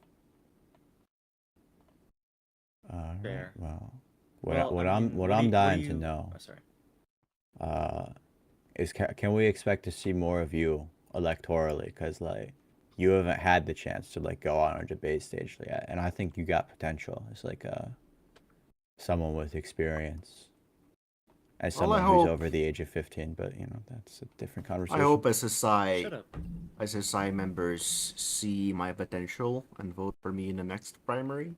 alright, Fair. well, Well, what I I'm mean, what do I'm you- dying do to you- know Oh, sorry. is can we expect to see more of you electorally? Because like you haven't had the chance to like go on a debate stage yet, and I think you got potential as like someone with experience. as Well, I someone who's hope- over the age of 15, but that's a different I conversation. hope SSI Shut up. SSI members see my potential and vote for me in the next primary.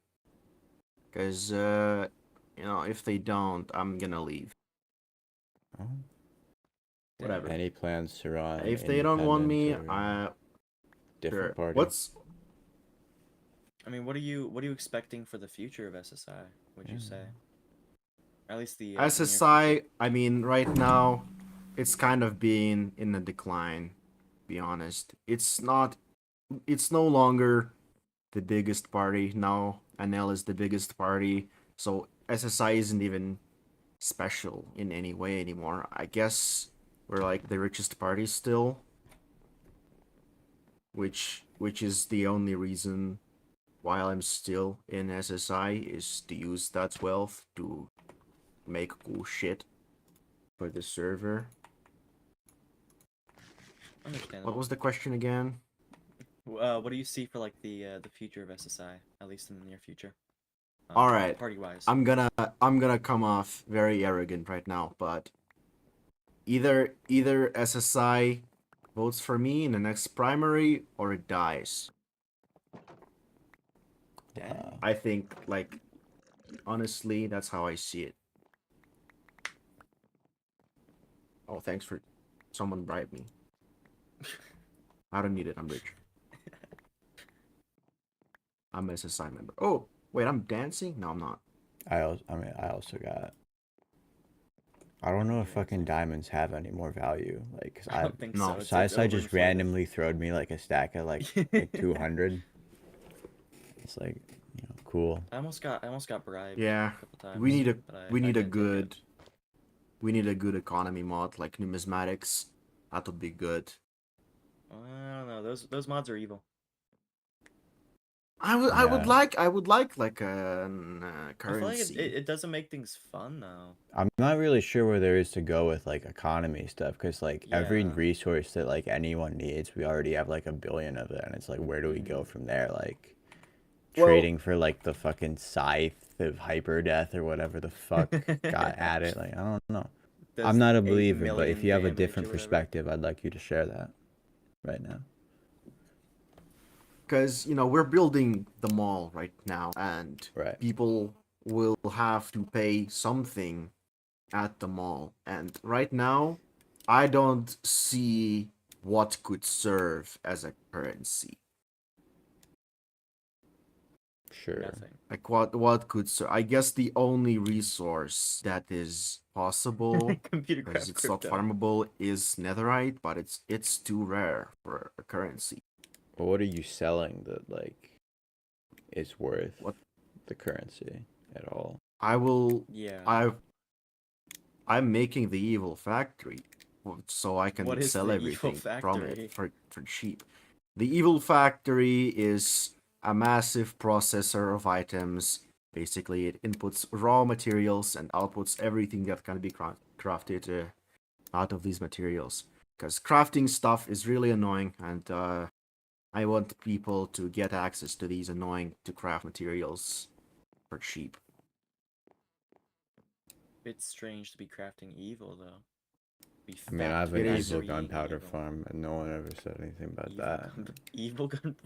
Because, if they don't, I'm gonna leave. Oh, Whatever. any plans to run? If they don't want me, independent or different sure. party. What's I mean, what are you expecting for the future of SSI? Would you say? At least the near SSI? future? I mean, right now, it's kind of been in a decline. To be honest, it's not. It's no longer the biggest party now. NL is the biggest party, so SSI isn't even special in any way anymore. I guess we're like the richest party still, which is the only reason why I'm still in SSI is to use that wealth to make cool shit for the server. Understandable. What was the question again? What do you see for like the future of SSI, at least in the near future? All right. Party wise. I'm gonna come off very arrogant right now, but either SSI votes for me in the next primary or it dies. I think, like, honestly, that's how I see it. Oh, thanks for someone bribed me. I don't need it. I'm rich. I'm an SSI member. Oh, wait, I'm dancing? No, I'm not. I also got. I don't know if fucking diamonds have any more value. Like, 'cause I don't think no, so. It's Sai just overinflated. randomly throwed me like a stack of like 200. It's like, cool. I almost got bribed. Yeah, A couple times, we need a but I we need a didn't take it. good we need a good economy mod like numismatics. That would be good. I don't know. Those mods are evil. I would Yeah. like a I feel like currency. it doesn't make things fun though. I'm not really sure where there is to go with like economy stuff because like every Yeah. resource that like anyone needs, we already have like 1 billion of it, and it's like where do we go from there? Like Well- trading for like the fucking scythe of hyper death or whatever the fuck got added. Like I don't know. Does I'm not a 8 believer, but if million you have a damage or different whatever. perspective, I'd like you to share that right now. Because we're building the mall right now, and Right. people will have to pay something at the mall. And right now, I don't see what could serve as a currency. Sure. Nothing. Like what could serve? I guess the only resource that is possible, Computer because crap it's not crypto. farmable, is netherite, but it's too rare for a currency. But what are you selling that like is worth What? the currency at all? I will. Yeah. I'm making the evil factory, so I can What is sell the evil everything from factory? it for cheap. The evil factory is a massive processor of items. Basically, it inputs raw materials and outputs everything that can be crafted out of these materials. Because crafting stuff is really annoying, and I want people to get access to these annoying to craft materials for cheap. It's strange to be crafting evil though. Be I mean, I have It an is. evil being gunpowder evil. farm, and no one ever said anything about Evil that. evil gun.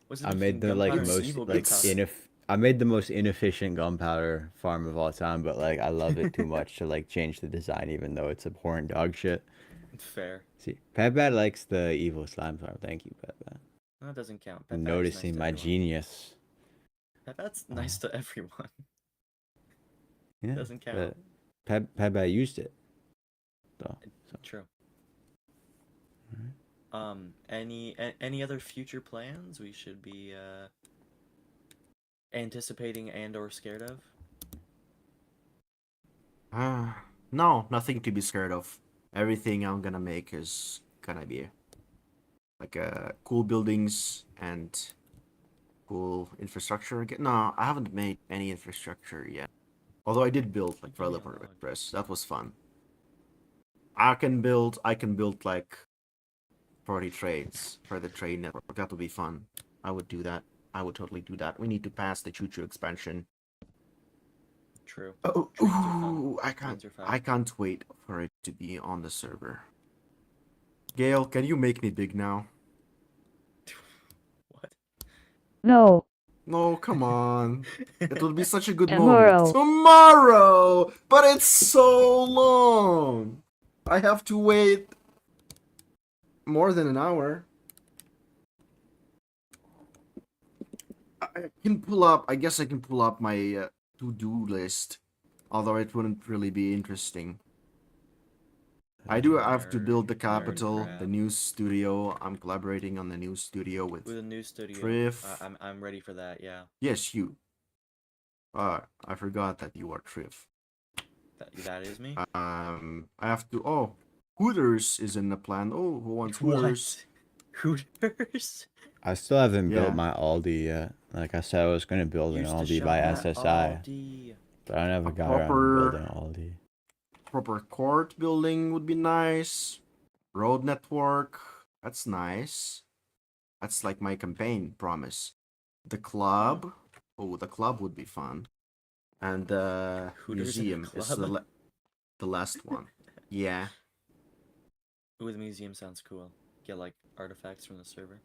What's the I difference made the between like gunpowder and most evil like gunpowder? I made the most inefficient gunpowder farm of all time, but like I love it too much to like change the design, even though it's abhorrent dog shit. Fair. See, Pat likes the evil slime farm. Thank you, Pat. That doesn't count. Pet Bat is nice Noticing to my everyone. genius. Pet Bat's nice to everyone. Yeah, Doesn't count. Pat used it. Though. So. True. Alright. Any other future plans we should be anticipating and or scared of? No, nothing to be scared of. Everything I'm gonna make is gonna be like cool buildings and cool infrastructure. No, I haven't made any infrastructure yet. Although I did build like Give me a Developer log. Express. That was fun. I can build like 40 trades for the trade network. That would be fun. I would do that. I would totally do that. We need to pass the choo-choo expansion. True. Oh, Trains are fun. ooh, Trains are fun. I can't wait for it to be on the server. Gail, can you make me big now? What? No. No, come on. It will be such a good Tomorrow. moment. Tomorrow! But it's so long! I have to wait more than an hour. I can pull up, I guess I can pull up my to-do list. Although it wouldn't really be interesting. I do have to build the capital, crap. the new studio. I'm collaborating on the new studio with With a new studio. Trif. I'm ready for that. Yeah. Yes, you. I forgot that you are Trif. That is me. I have to. Oh, Hooters is in the plan. Oh, who wants Hooters? What? Hooters. I still haven't Yeah. built my Aldi yet. Like I said, I was gonna build an Used to Aldi shop by at SSI, Aldi. but I never A got around to proper- building Aldi. Proper court building would be nice. Road network. That's nice. That's like my campaign promise. The club. Oh, the club would be fun. And the Hooters in a museum is club? the last one. Yeah. Ooh, the museum sounds cool. Get like artifacts from the server.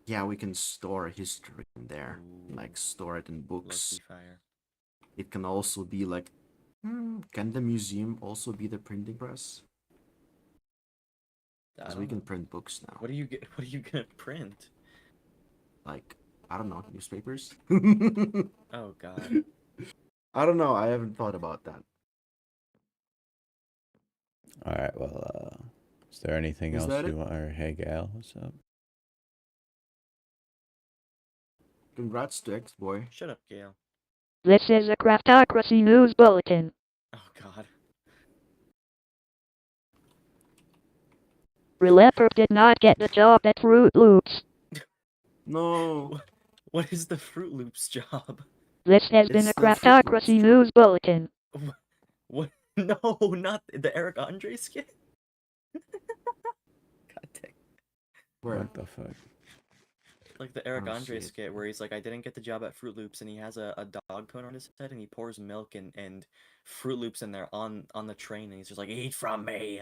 Yeah, we can store history in there. Ooh. Like store it in books. Lovely fire. It can also be like, can the museum also be the printing press? I Because don't we can know. print books now. What are you What are you gonna print? Like, I don't know, newspapers? Oh God. I don't know, I haven't thought about that. All right. Well, is there anything Is else that you it? want? Or hey, Gail, what's up? Congrats to X-Boy. Shut up, Gail. This is a Craftocracy News Bulletin. Oh God. Leopard did not get the job at Fruit Loops. No. What is the Fruit Loops job? This has been It's a the Fruit Loops Craftocracy job. News Bulletin. What? No, not the Eric Andre skit. God dang. Where? What the fuck? Like the Eric Oh, Andre shit. skit where he's like, I didn't get the job at Fruit Loops, and he has a dog put on his head, and he pours milk and Fruit Loops in there on the train, and he's just like, eat from me,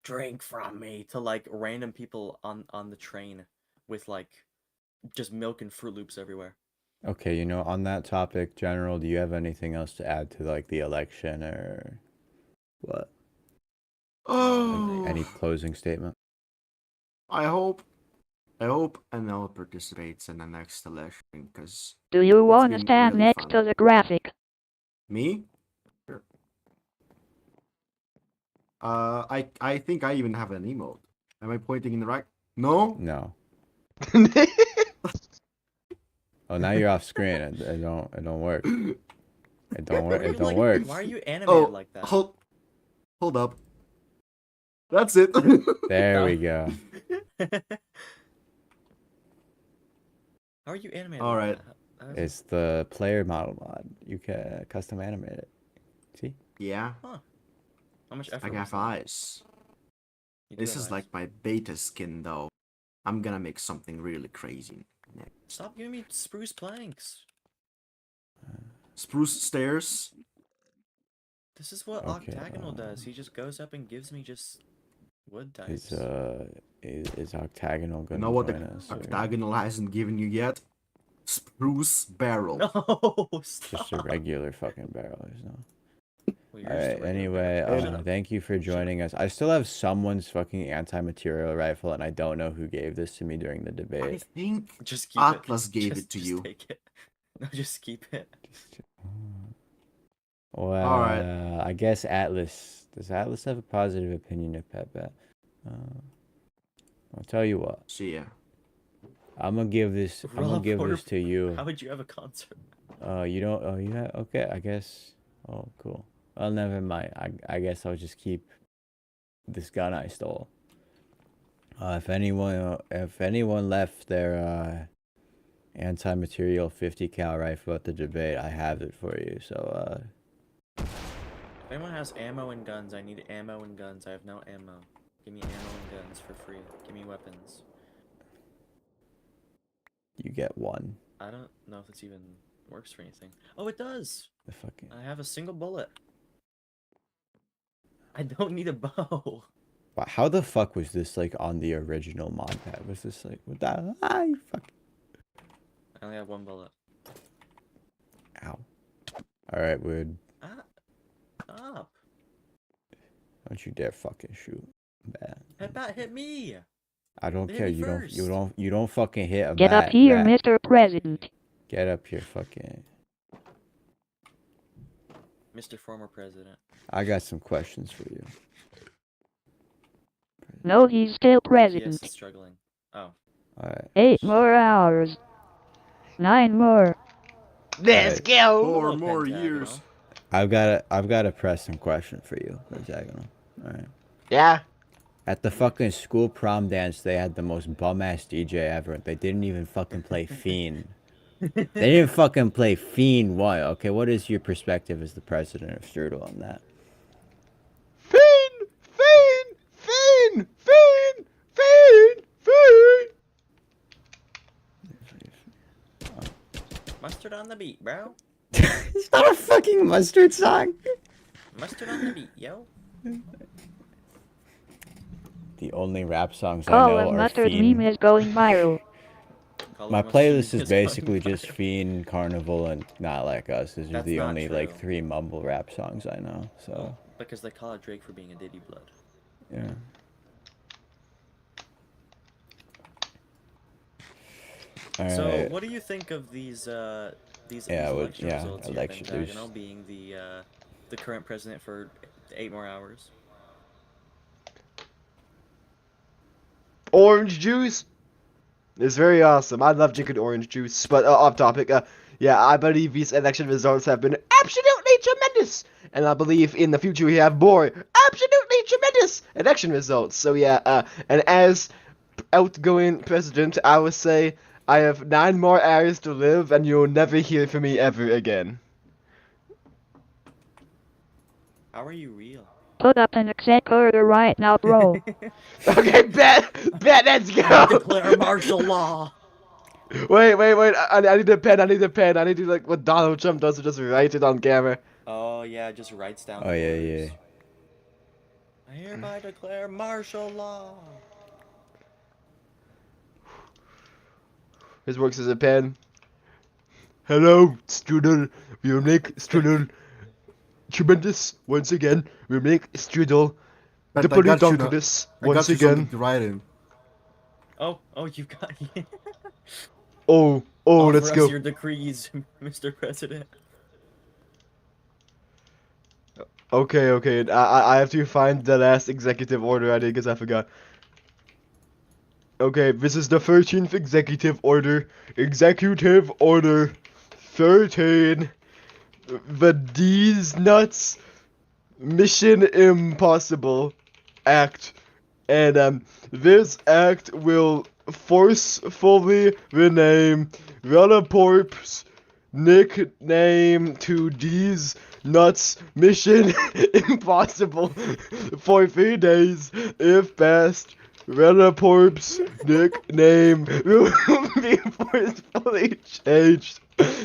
drink from me, to like random people on the train with like just milk and Fruit Loops everywhere. Okay, on that topic, General, do you have anything else to add to like the election or what? Oh. Any closing statement? I hope NL participates in the next election, because Do you want to been stand really next fun. to the graphic? me? Sure. I think I even have an emote. Am I pointing in the right? No? No. Oh, now you're off screen. It don't work. It don't work. Why are you It don't like- work. Why are you animated Oh, like that? hold up. That's it. There we go. How are you animated? All like right. that? How is It's the player model mod. You can custom animate it. See? Yeah, How much effort? I was have that? eyes. You do This have is eyes. like my beta skin, though. I'm gonna make something really crazy next. Stop giving me spruce planks. Spruce stairs. This is what Okay, Octagonal does. He just goes up and gives me just wood types. Is Octagonal You gonna know what join the us? or octagonal hasn't given you yet? Spruce barrel. No, Just a stop. regular fucking barrel. There's no. Well, you're All just a right. regular Anyway, barrel. Shut up. thank you for joining us. I still have someone's fucking anti-material rifle, and I don't know who gave this to me during the I debate. think Just keep Atlas it. gave Just- it to just you. Take it. No, just keep it. Well, I guess Atlas. Does Atlas have a positive opinion of Pepe? I'll tell you what. See ya. I'm gonna give this. I'm gonna Rob give Porter- this to you. How would you have a concert? You don't. Oh, yeah. Okay. I guess. Oh, cool. Well, never mind. I guess I'll just keep this gun I stole. If anyone left their anti-material 50 cal rifle at the debate, I have it for you. So If anyone has ammo and guns, I need ammo and guns. I have no ammo. Give me ammo and guns for free. Give me weapons. you get one. I don't know if it's even works for anything. Oh, it does. The fucking. I have a single bullet. I don't need a bow. Wow, how the fuck was this like on the original mod pad? Was this like what that? Ah, you fuck. I only have one bullet. Ow. All right, weird. Ah, stop. Don't you dare fucking shoot. Bad. That bat hit me. I don't Hit care. me You don't. first. You don't fucking hit a Get bat. up here, bat. Mr. President. Get up here, fucking. Mr. Former President. I got some questions for you. No, he's still Yes, president. it's struggling. Oh. All right. 8 more hours. 9 more. Let's go. 4 Hello, more Pentagonal. years. I've got a pressing question for you, Hexagonal. All right. Yeah. At the fucking school prom dance, they had the most bum ass DJ ever. They didn't even fucking play Fiend. They didn't fucking play Fiend. Why? Okay, what is your perspective as the president of Strudel on that? Fiend! Fiend! Fiend! Fiend! Fiend! Fiend! Mustard on the beat, bro. It's not a fucking mustard song. Mustard on the beat, yo. The only rap songs I Oh, know a are mustard Fiend. meme is going viral. Call My it mustard playlist is going basically just viral. Fiend, Carnival, and Not Like Us. These are That's the not only like true. 3 mumble rap songs I know. So Because they call it Drake for being a Diddy blood. yeah. So, Alright. what do you think of these Yeah, election yeah, results here, election- there's- Pentagonal being the current president for 8 more hours? Orange juice is very awesome. I love drinking orange juice. But off topic, yeah, I believe these election results have been absolutely tremendous. And I believe in the future we have more absolutely tremendous election results. So yeah, and as outgoing president, I would say I have 9 more hours to live and you'll never hear from me ever again. How are you real? Put up an exec order right now, bro. Okay, bet, let's I go. declare martial law. Wait, I need a pen, I need to do like what Donald Trump does, to just write it on camera. Oh yeah, it just writes down. Oh the yeah, orders. yeah. I hereby declare martial law. His works as a pen. Hello, Strudel. We'll make Strudel tremendous once again. We'll make Strudel But the I got you Polydonculus I once got you again. something to write in. Oh, you got. Oh, Offer let's us go. your decrees, Mr. President. Okay. I have to find the last executive order I did because I forgot. Okay, this is the 13th executive order. Executive order 13. The D's Nuts Mission Impossible Act. And this act will forcefully rename Relaporp's nickname to D's Nuts Mission Impossible for 3 days. If passed, Relaporp's nickname will be forcefully changed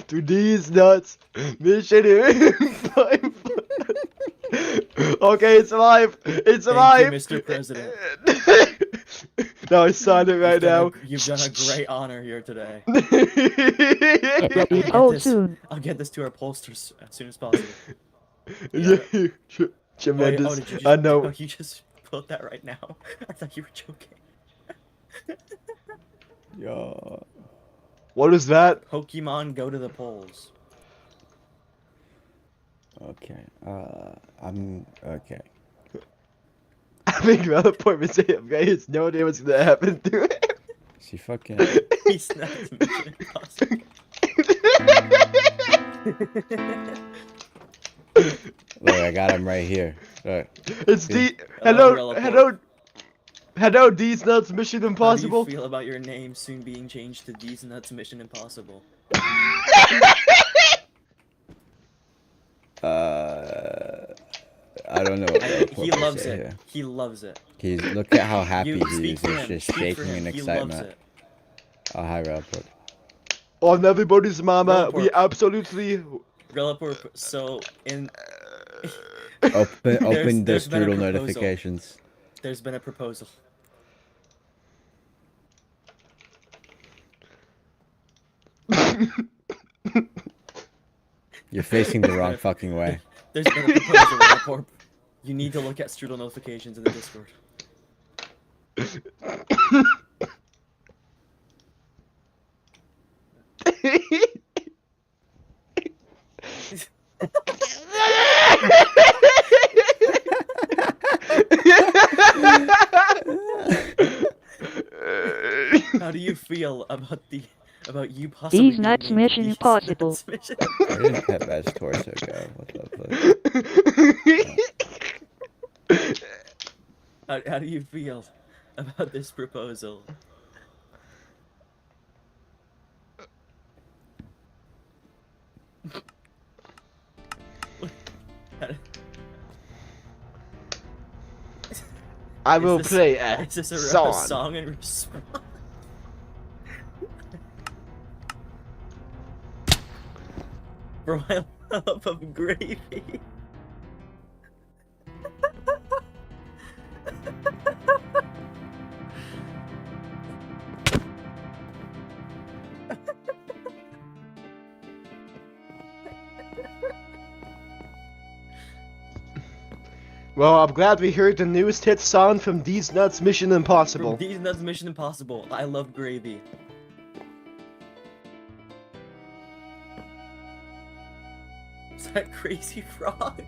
to D's Nuts Mission Impossible. Okay, it's alive. It's Thank alive. you, Mr. President. No, I signed it right now. You've done a great honor here today. It will be Get told this. soon. I'll get this to our pollsters as soon as possible. Yeah, Oh, tremendous. did you just, I know. Oh, you just quote that right now. I thought you were joking. Yo. What is that? Pokemon go to the polls. Okay. I'm okay. I think Relaport was saying, okay, it's no idea what's gonna happen to it. She fucking. He's not Mission Impossible. Look, I got him right here. Look. It's D. Hello, Hello, D's Nuts Mission Impossible. How do you feel about your name soon being changed to D's Nuts Mission Impossible? I don't know. What He to loves say it. here. He loves it. He's look at how happy You he speak is. for He's him. just Speak for shaking him. in He loves excitement. it. Oh, hi, Relport. On everybody's mama, we Relaport. absolutely. Relaport. So in Open the there's been a Strudel proposal. notifications. There's been a proposal. You're facing the wrong fucking way. There's been a proposal, Relaport. You need to look at Strudel notifications in the Discord. How do you feel about you possibly These being nuts named mission These impossible. Nuts Mission? Where did Pet Bad's torso go? What the fuck? How do you feel about this proposal? I will this- play a Is this a song. song in response? For my love of gravy. Well, I'm glad we heard the newest hit song from These Nuts Mission From Impossible. These Nuts Mission Impossible. I love gravy. Is that Crazy Frog?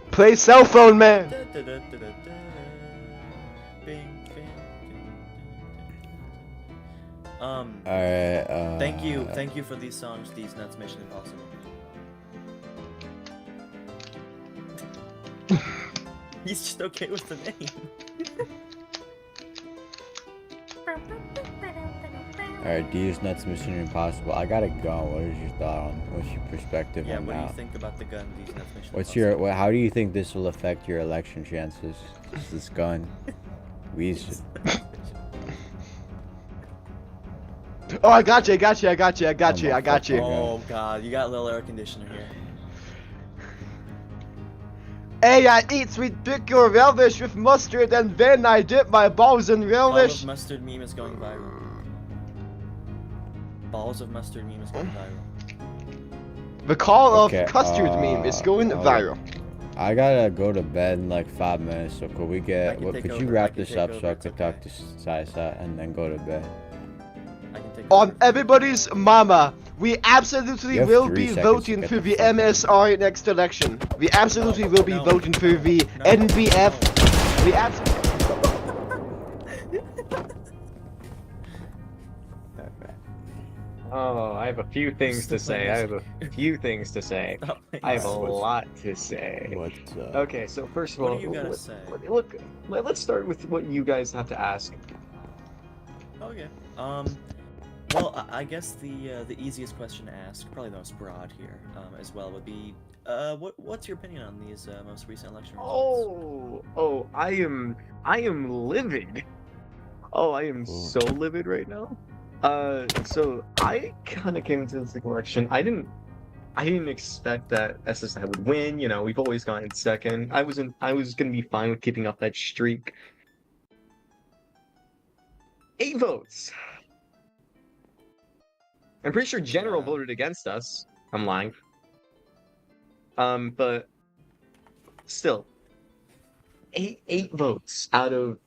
Play Cell Phone Man! Bing, bing, Alright, thank you for these songs, These Nuts Mission Impossible. He's just okay with the name. Alright, D's Nuts Mission Impossible. I got a gun. What is your thought on? What's your perspective Yeah, on what do you that? think about the gun, These Nuts Mission What's Impossible? your? How do you think this will affect your election chances? This gun. We should. Oh, I got you. Oh god, you got a little air conditioner here. Hey, I eat sweet pickle relish with mustard and then I dip my balls in Ball relish. of mustard meme is going viral. Balls of mustard meme is going viral. The call Okay, of custard meme is going viral. I gotta go to bed in like 5 minutes. So could we I get? can What? take Could over, you I wrap can this take up over, so I it's could okay. talk to Saisa and then go to bed? I can take On over. everybody's mama, we absolutely You have will 3 be seconds to voting get for the the fuck out. MSR next election. We absolutely will be No. voting for the No. NBF. We absolutely. Oh, I have a few things to say. I have a few things to say. Stop playing I have a this. lot to say. What's up? Okay, so first of What all, do you gotta say? look, let's start with what you guys have to ask. Okay. Well, I guess the easiest question to ask, probably the most broad here, as well, would be, what's your opinion on these most recent election results? I am livid. Oh, I am Ooh. so livid right now. So I kind of came to this election. I didn't expect that SSI would win. You know, we've always gotten second. I was gonna be fine with keeping up that streak. 8 votes. I'm pretty sure General Yeah. voted against us. I'm lying. But still, 8 votes out of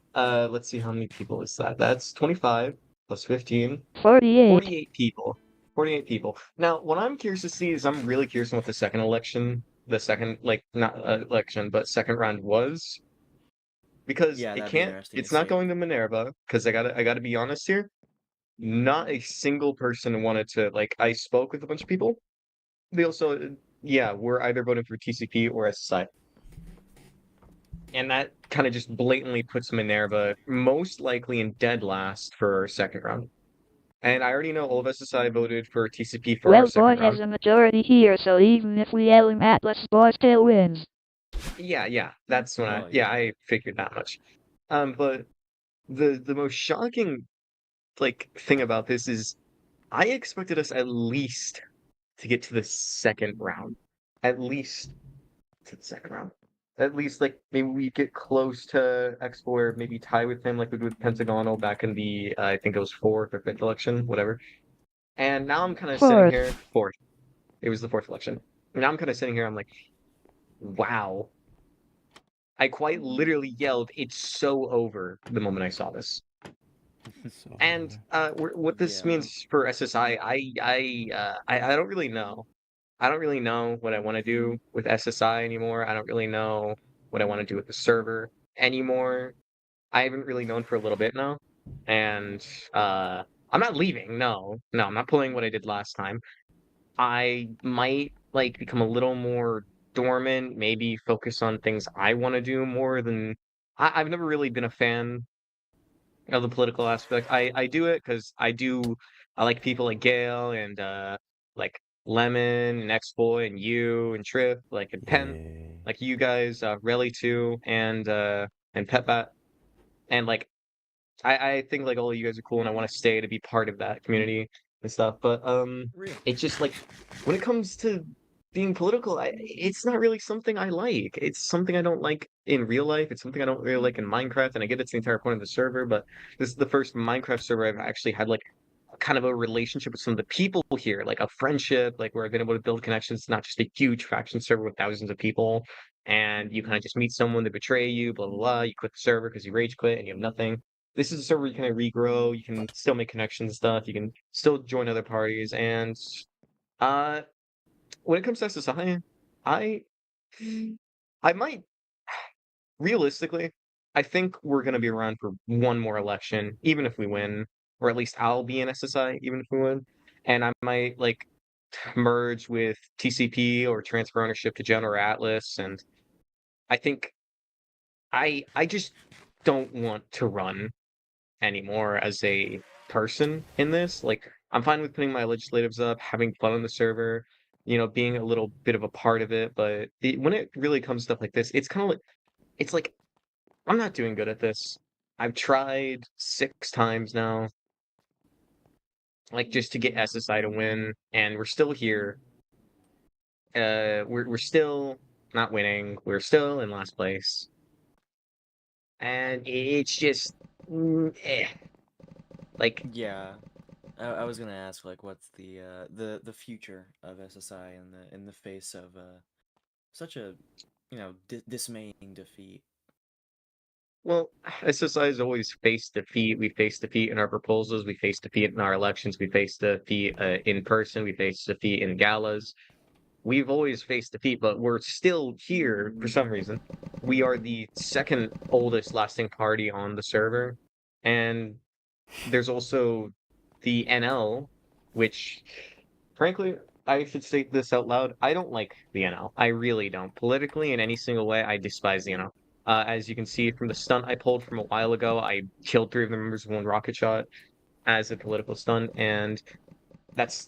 let's see how many people is that. That's 25 plus 15. 48. 48 people. 48 people. Now, what I'm curious to see is I'm really curious on what the second election, not election, but second round was. Because Yeah, it that'd be can't, interesting it's to not see. going to Minerva, because I gotta be honest here. Not a single person wanted to, I spoke with a bunch of people. They also, were either voting for TCP or SSI. And that kind of just blatantly puts Minerva most likely in dead last for our second round. And I already know all of SSI voted for TCP for our Well, second boy round. has a majority here, so even if we yell him Atlas, boy still wins. Yeah, that's when Oh, yeah. I figured that much. But the most shocking thing about this is I expected us at least to get to the second round. At least to the second round. At least maybe we get close to Expo or maybe tie with him like we did with Pentagonal back in the I think it was fourth or fifth election, whatever. And now I'm kind of sitting Fourth. here fourth. It was the fourth election. And now I'm kind of sitting here. I'm like, wow. I quite literally yelled, "It's so over!" the moment I saw this. So, And what this Yeah. means for SSI, I don't really know. I don't really know what I want to do with SSI anymore. I don't really know what I want to do with the server anymore. I haven't really known for a little bit now, and I'm not leaving. No, no, I'm not pulling what I did last time. I might become a little more dormant, maybe focus on things I want to do more than I've never really been a fan of the political aspect. I do it because I like people like Gale and like Lemon and X-Boy and you and Trif, and Pen, yeah. like you guys, Relly too, and Petbat. And I think all of you guys are cool and I want to stay to be part of that community and stuff. But Real. it's just when it comes to being political, it's not really something I like. It's something I don't like in real life. It's something I don't really like in Minecraft, and I get it's the entire point of the server, but this is the first Minecraft server I've actually had kind of a relationship with some of the people here, like a friendship, where I've been able to build connections, not just a huge faction server with thousands of people, and you kind of just meet someone that betray you, blah blah blah. You quit the server because you rage quit and you have nothing. This is a server you kind of regrow. You can still make connections and stuff. You can still join other parties, and uh when it comes to SSI, I I might realistically, I think we're gonna be around for one more election, even if we win, or at least I'll be in SSI, even if we win, and I might merge with TCP or transfer ownership to General Atlas, and I think I just don't want to run anymore as a person in this. I'm fine with putting my legislatives up, having fun on the server, being a little bit of a part of it. But when it really comes to stuff like this, it's kind of it's like I'm not doing good at this. I've tried 6 times now, just to get SSI to win, and we're still here. We're still not winning. We're still in last place, and it's just eh. Yeah. I was gonna ask what's the future of SSI in the face of such a dismaying defeat. Well, SSI has always faced defeat. We face defeat in our proposals. We face defeat in our elections. We face defeat in person. We face defeat in galas. We've always faced defeat, but we're still here for some reason. We are the second oldest lasting party on the server. And there's also the NL, which, frankly, I should state this out loud. I don't like the NL. I really don't. Politically, in any single way, I despise the NL. As you can see from the stunt I pulled from a while ago, I killed 3 of the members with 1 rocket shot as a political stunt, and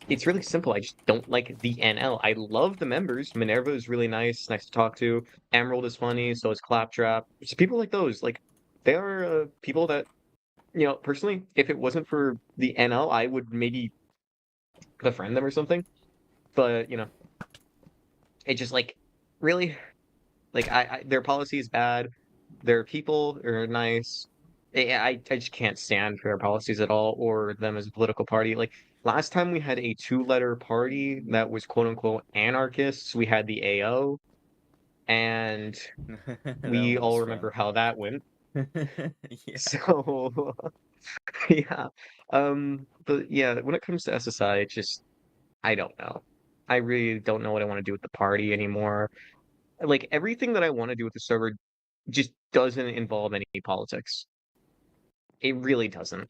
it's really simple. I just don't like the NL. I love the members. Minerva is really nice to talk to. Emerald is funny, so is Claptrap. It's people like those. They are people that, personally, if it wasn't for the NL, I would maybe befriend them or something. But, it just really, their policy is bad. Their people are nice. I just can't stand their policies at all or them as a political party. Last time we had a 2-letter party that was quote unquote anarchists, we had the AO, and That we one all was remember fun. how that went. Yeah. So yeah. But yeah, when it comes to SSI, it's just I don't know. I really don't know what I want to do with the party anymore. Everything that I want to do with the server just doesn't involve any politics. It really doesn't.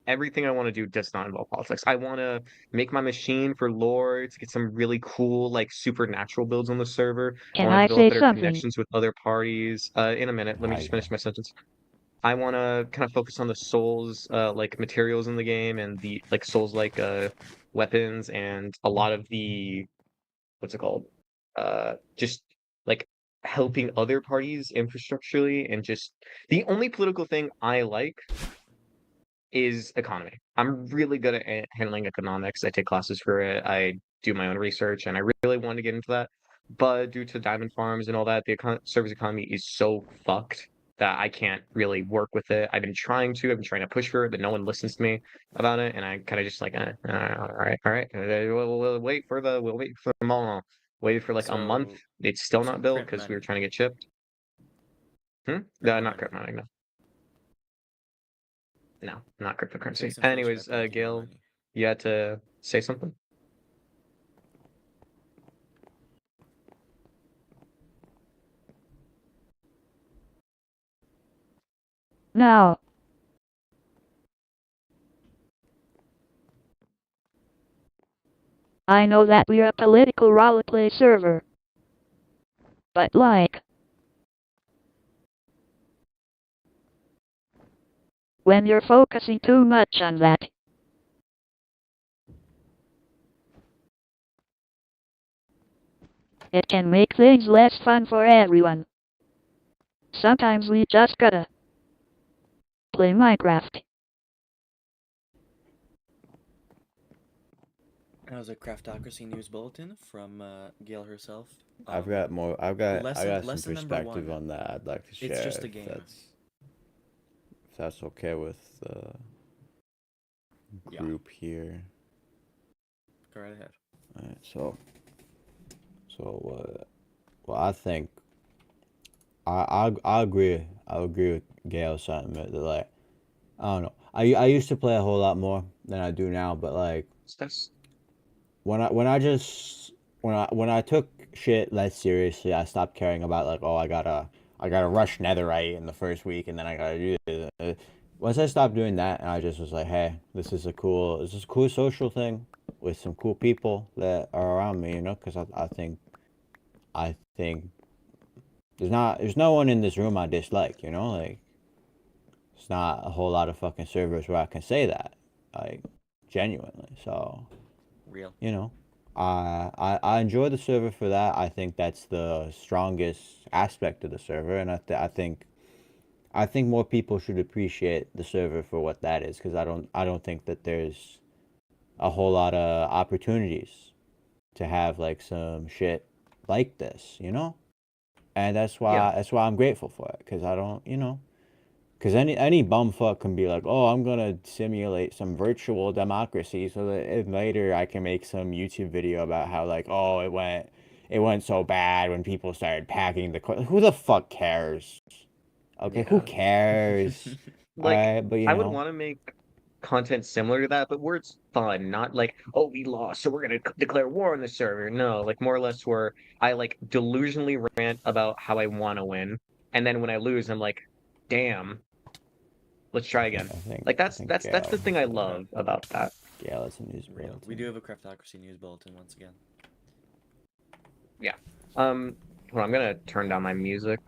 Everything I want to do does not involve politics. I want to make my machine for lore to get some really cool, supernatural builds on the server. I Can want to I develop say better something? connections with other parties. In a minute, let me just finish my sentence. I want to kind of focus on the souls, materials in the game and the souls weapons and a lot of the what's it called? Just like helping other parties infrastructurally and just the only political thing I like is economy. I'm really good at handling economics. I take classes for it. I do my own research, and I really want to get into that. But due to diamond farms and all that, the service economy is so fucked that I can't really work with it. I've been trying to. I've been trying to push for it, but no one listens to me about it, and I kind of just like, all right. We'll wait for the mall. Waited for like a month. So, It's still so not built crypt because we were mining. trying to get chipped. No, Crypto not mining. crypto mining. No. No, not Take cryptocurrency. some foolish Anyways, bet to make you more Gail, money. you had to say something? Now, I know that we're a political roleplay server. But like, when you're focusing too much on that, it can make things less fun for everyone. Sometimes we just gotta play Minecraft. That was a Craftocracy news bulletin from Gail herself. I've got more. I got some lesson number perspective one. on that. I'd like to share. It's just a if game. that's okay with the Yeah. group here. Go right ahead. Alright, well, I think I agree. I agree with Gail's sentiment that like I don't know. I used to play a whole lot more than I do now, but like That's when I took shit less seriously, I stopped caring about like, oh, I gotta rush netherite in the first week, and then I gotta do this. Once I stopped doing that, and I just was like, hey, this is a cool social thing with some cool people that are around me, you know, because I think there's no one in this room I dislike, you know, like it's not a whole lot of fucking servers where I can say that, like genuinely. So Real. you know, I enjoy the server for that. I think that's the strongest aspect of the server, and I think more people should appreciate the server for what that is, because I don't think that there's a whole lot of opportunities to have like some shit like this, you know, and yeah. that's why I'm grateful for it, because I don't, you know. Because any bumfuck can be like, oh, I'm going to simulate some virtual democracy so that later I can make some YouTube video about how, like, oh, it went so bad when people started packing the... Who the fuck cares? Okay, who Yeah. cares? Like, Alright, but you I would know... want to make content similar to that, but where it's fun, not like, oh, we lost, so we're gonna declare war on the server. No, like more or less where I like delusionally rant about how I want to win, and then when I lose, I'm like, damn, let's try again. Like I think that's the Gale... thing I love about that. Gale is a news Real. bulletin. We do have a Craftocracy news bulletin once again. Yeah. Hold on, I'm gonna turn down my music.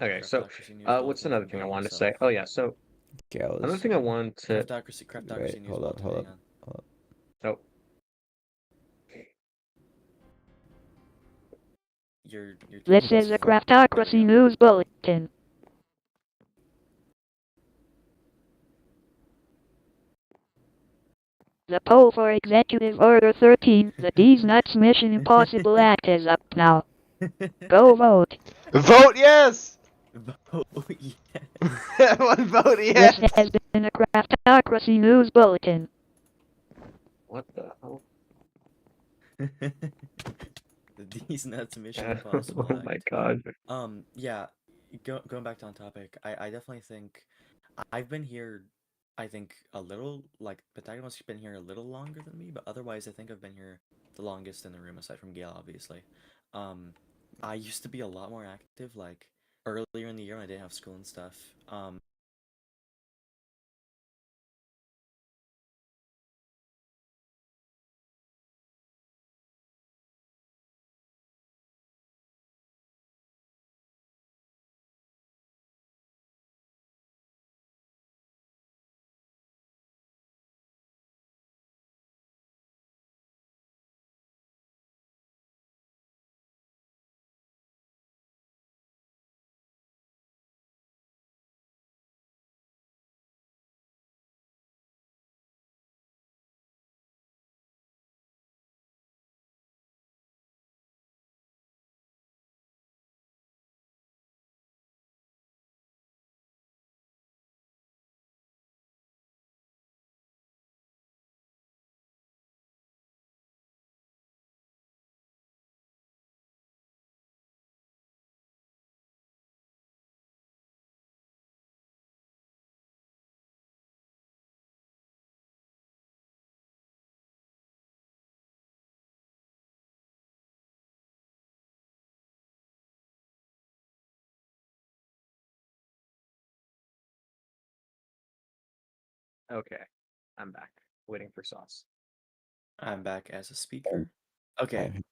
Okay, so Craftocracy news what's bulletin another from thing I Gail wanted to herself. say? Oh yeah, so Gale another is... thing I wanted to Craftocracy news hold bulletin. up. Hang on. oh Your This team is a There we Craftocracy go. news bulletin. The poll for Executive Order 13, the D's Nuts Mission Impossible Act is up now. Go vote. Vote yes! Vote yes. Everyone vote This yes! has been a Craftocracy news bulletin. what the hell? The D's Nuts Mission Impossible Oh Act. my god. Yeah, going back on topic, I definitely think I've been here, I think a little, like, Pythagoras has been here a little longer than me, but otherwise I think I've been here the longest in the room, aside from Gail, obviously. I used to be a lot more active, like, earlier in the year when I didn't have school and stuff. Okay, I'm back. Waiting for sauce. I'm back as a speaker. Okay. I'm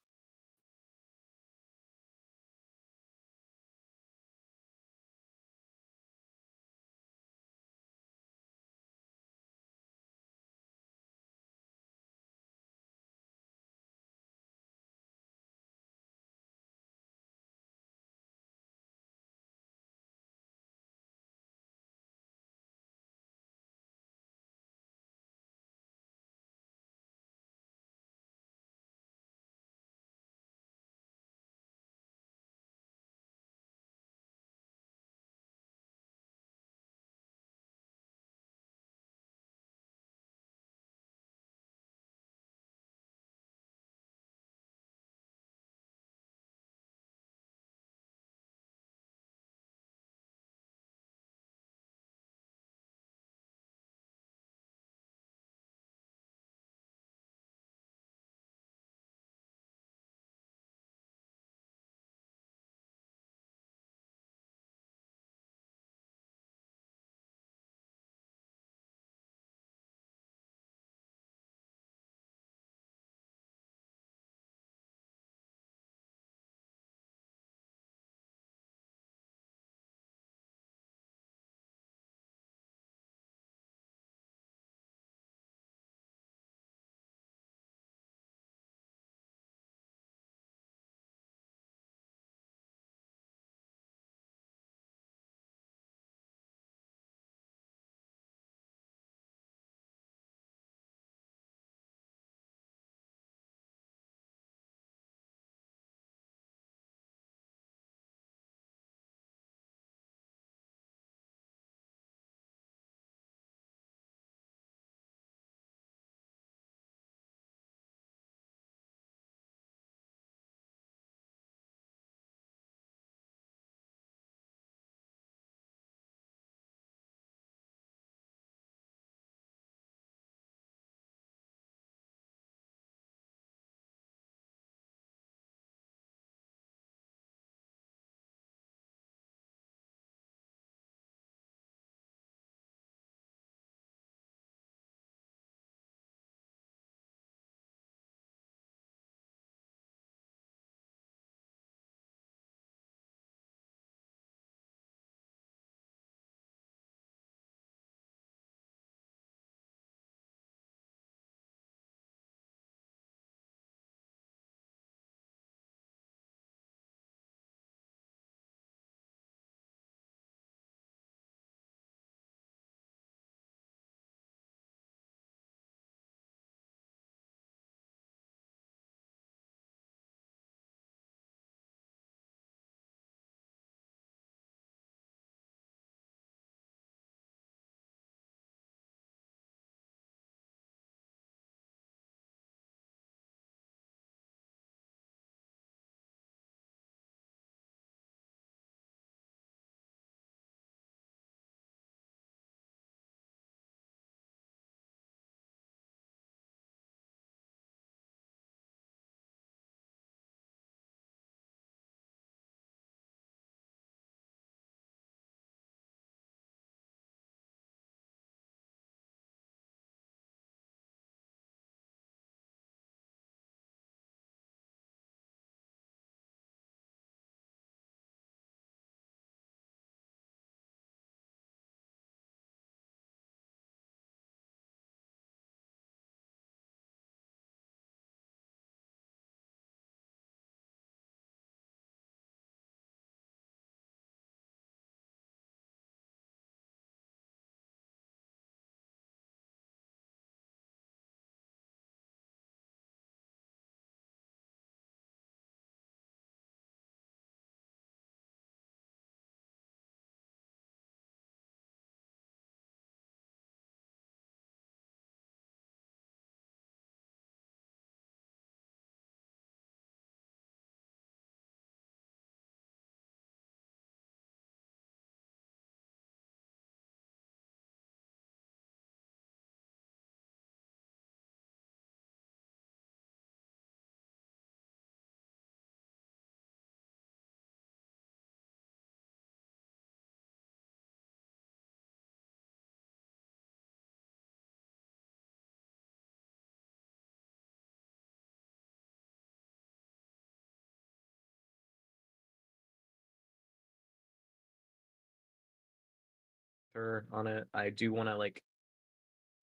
on it. I do want to like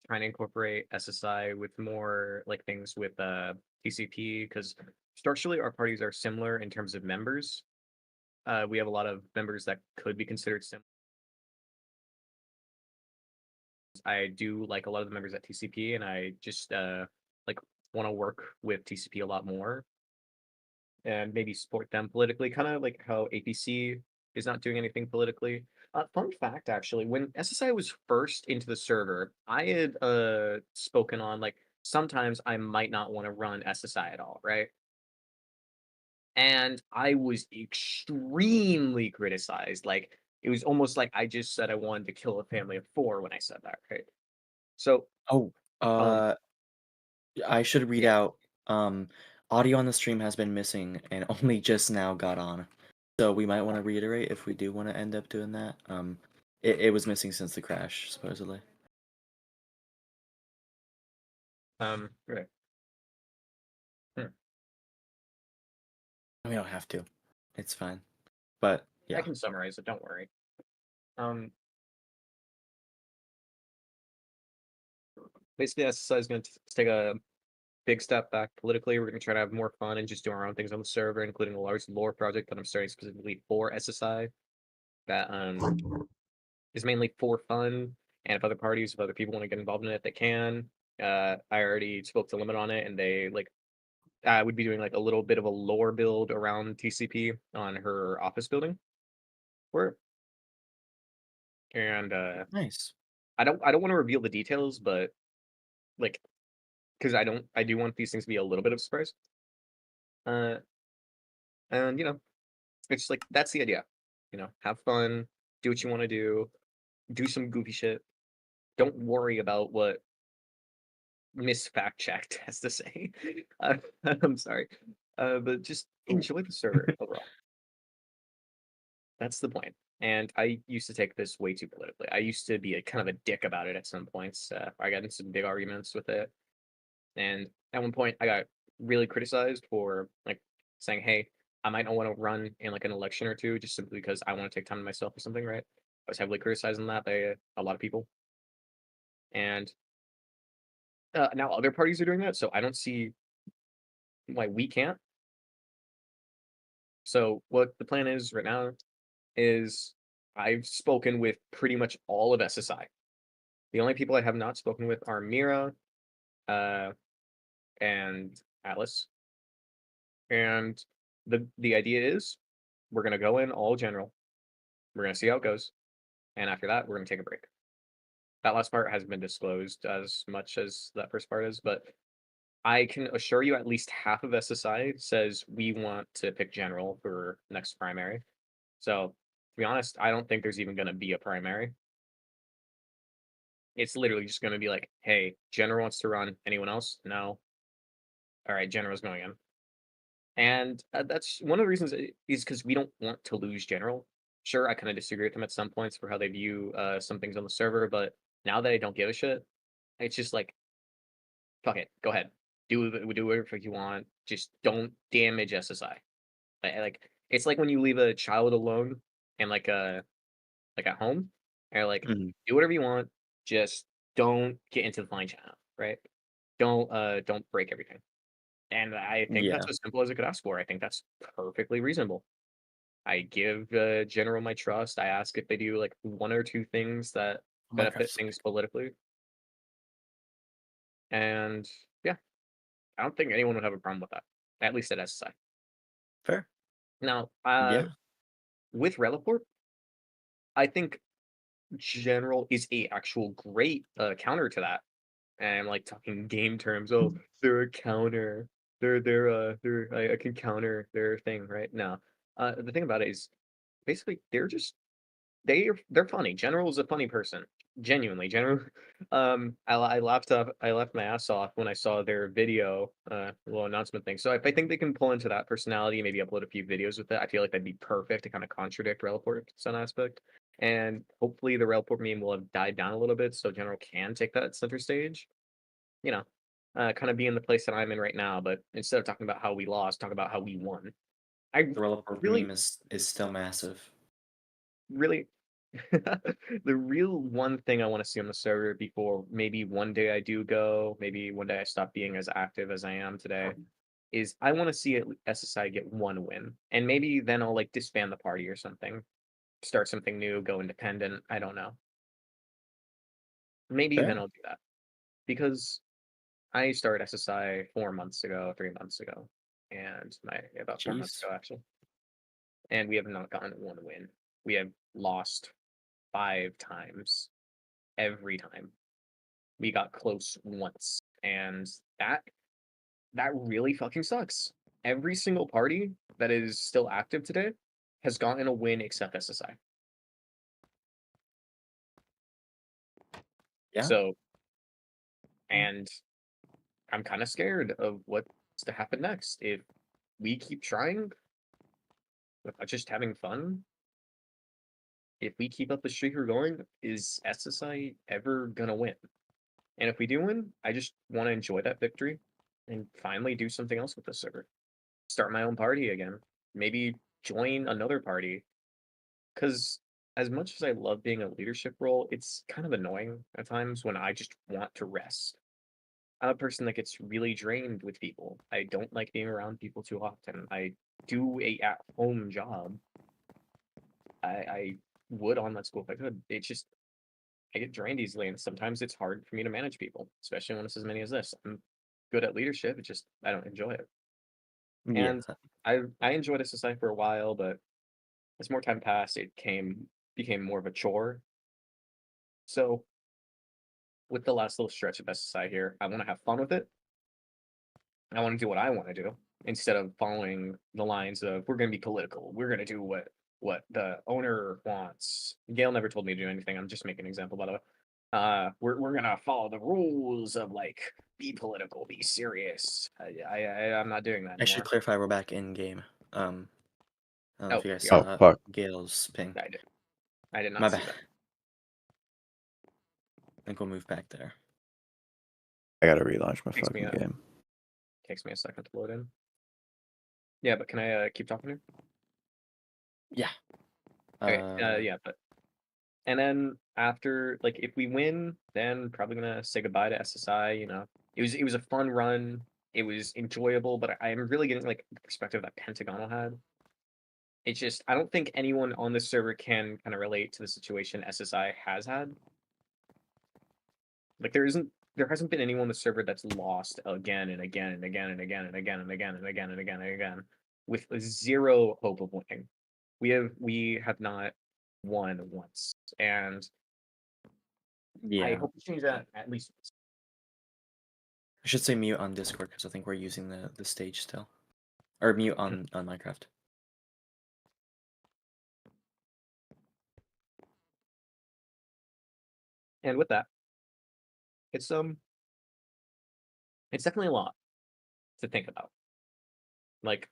try and incorporate SSI with more like things with TCP because structurally our parties are similar in terms of members. We have a lot of members that could be considered similar. I do like a lot of the members at TCP, and I just like want to work with TCP a lot more and maybe support them politically, kind of like how APC is not doing anything politically. Fun fact, actually, when SSI was first into the server, I had spoken on like sometimes I might not want to run SSI at all, right? And I was extremely criticized. Like it was almost like I just said I wanted to kill a family of 4 when I said that, right? So, Oh, um, I should read yeah. out. Audio on the stream has been missing and only just now got on. So we might want to reiterate if we do want to end up doing that. It was missing since the crash, supposedly. Right. We don't have to. It's fine. But I yeah. can summarize it, don't worry. Basically, SSI is going to take a big step back politically. We're going to try to have more fun and just do our own things on the server, including a large lore project that I'm starting specifically for SSI. That is mainly for fun, and if other parties, if other people want to get involved in it, they can. I already spoke to Limit on it, and they like I would be doing like a little bit of a lore build around TCP on her office building. Where and Nice. I don't want to reveal the details, but like because I do want these things to be a little bit of a surprise. Uh, and it's like that's the idea. Have fun, do what you want to do some goofy shit. Don't worry about what Miss Fact Checked has to say. I'm sorry, but just enjoy the server overall. That's the point. And I used to take this way too politically. I used to be a kind of a dick about it at some points. I got into some big arguments with it, and at one point I got really criticized for like saying, "Hey, I might not want to run in like an election or two just simply because I want to take time to myself or something." Right? I was heavily criticized on that by a lot of people, and now other parties are doing that. So I don't see why we can't. So what the plan is right now is I've spoken with pretty much all of SSI. The only people I have not spoken with are Mira, uh, and Atlas. And the idea is we're gonna go in all general. We're gonna see how it goes, and after that, we're gonna take a break. That last part hasn't been disclosed as much as that first part is, but I can assure you at least half of SSI says we want to pick general for next primary. So to be honest, I don't think there's even gonna be a primary. It's literally just gonna be like, hey, general wants to run. Anyone else? No. All right, general's going in. And that's one of the reasons is because we don't want to lose general. Sure, I kind of disagree with them at some points for how they view some things on the server, but now that I don't give a shit, it's just like, fuck it, go ahead, do whatever you want, just don't damage SSI. Like it's like when you leave a child alone and like at home, and like Mhm. do whatever you want, just don't get into the flying channel, right? Don't break everything. And I think that's Yeah. as simple as I could ask for. I think that's perfectly reasonable. I give General my trust. I ask if they do like 1 or 2 things that benefit Minecraft's things politically. And yeah, I don't think anyone would have a problem with that. At least at SSI. fair. Now, Yeah. with Relaport, I think General is a actual great counter to that. And I'm like talking game terms. Oh, they're a counter. I can counter their thing, right? No. The thing about it is basically they're funny. General is a funny person. Genuinely, General. I left my ass off when I saw their video, little announcement thing. So if I think they can pull into that personality, maybe upload a few videos with it, I feel like that'd be perfect to kind of contradict Relport to some aspect. And hopefully the Relport meme will have died down a little bit, so General can take that center stage. You know, kind of be in the place that I'm in right now. But instead of talking about how we lost, talk about how we won. I The Relaport really, meme is still massive. really The real one thing I want to see on the server before maybe one day I do go, maybe one day I stop being as active as I am today, is I want to see SSI get one win. And maybe then I'll like disband the party or something. Start something new, go independent. I don't know. Maybe then Fair. I'll do that. Because I started SSI 4 months ago, 3 months ago. And about 4 months Jeez. ago actually. And we have not gotten one win. We have lost 5 times. Every time. We got close once. And that really fucking sucks. Every single party that is still active today has gotten a win except SSI. Yeah. So, and I'm kind of scared of what's to happen next. If we keep trying, without just having fun, if we keep up the streak we're going, is SSI ever gonna win? And if we do win, I just want to enjoy that victory and finally do something else with this server. Start my own party again. Maybe join another party. Because as much as I love being a leadership role, it's kind of annoying at times when I just want to rest. I'm a person that gets really drained with people. I don't like being around people too often. I do a at-home job. I would on that school if I could. It's just I get drained easily, and sometimes it's hard for me to manage people, especially when it's as many as this. I'm good at leadership. It's just I don't enjoy it. Yeah. And I enjoyed SSI for a while, but as more time passed, it became more of a chore. So with the last little stretch of SSI here, I want to have fun with it. I want to do what I want to do instead of following the lines of we're going to be political. We're going to do what the owner wants. Gail never told me to do anything. I'm just making an example, by the way. We're gonna follow the rules of like be political, be serious. I'm not doing that I should anymore. clarify we're back in game. I don't know Oh, if you guys yeah. saw Oh, fuck. Gale's ping. I did My not see bad. that. I think we'll move back there. I gotta relaunch my Takes me fucking game. Takes me a second to load in. Yeah, but can I keep talking here? Yeah. Okay. Yeah, but and then after like if we win, then probably gonna say goodbye to SSI. You know, it was a fun run. It was enjoyable, but I'm really getting like the perspective that Pentagonal had. It's just I don't think anyone on this server can kind of relate to the situation SSI has had. Like there hasn't been anyone on the server that's lost again and again and again and again and again and again and again and again and again with zero hope of winning. We have not won once, and I Yeah. hope to change that at least once. I should say mute on Discord because I think we're using the stage still. Or mute on Minecraft. And with that, it's definitely a lot to think about. Like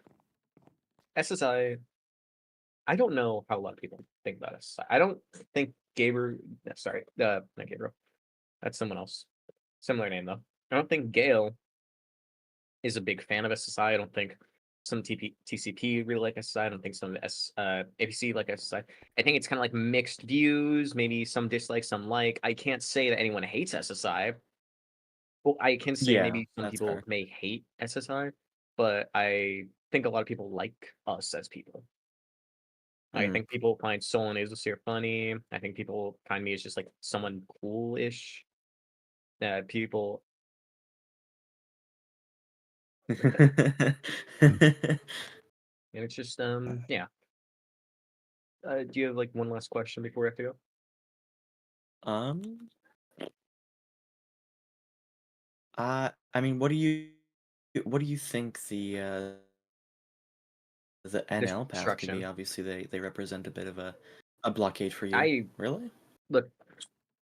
SSI, I don't know how a lot of people think about SSI. I don't think not Gabriel. That's someone else. Similar name though. I don't think Gale is a big fan of SSI. I don't think some TCP really like SSI. I don't think some APC like SSI. I think it's kind of like mixed views, maybe some dislike, some like. I can't say that anyone hates SSI. Well, I can say Yeah, maybe some that's people fair. may hate SSI, but I think a lot of people like us as people. I Mhm. think people find Solon Azosphere funny. I think people find me as just like someone cool-ish. People and it's just yeah. Do you have like one last question before we have to go? I mean, what do you think the NL path could be? Destruction. Obviously, they represent a bit of a blockade for you. I Really? look,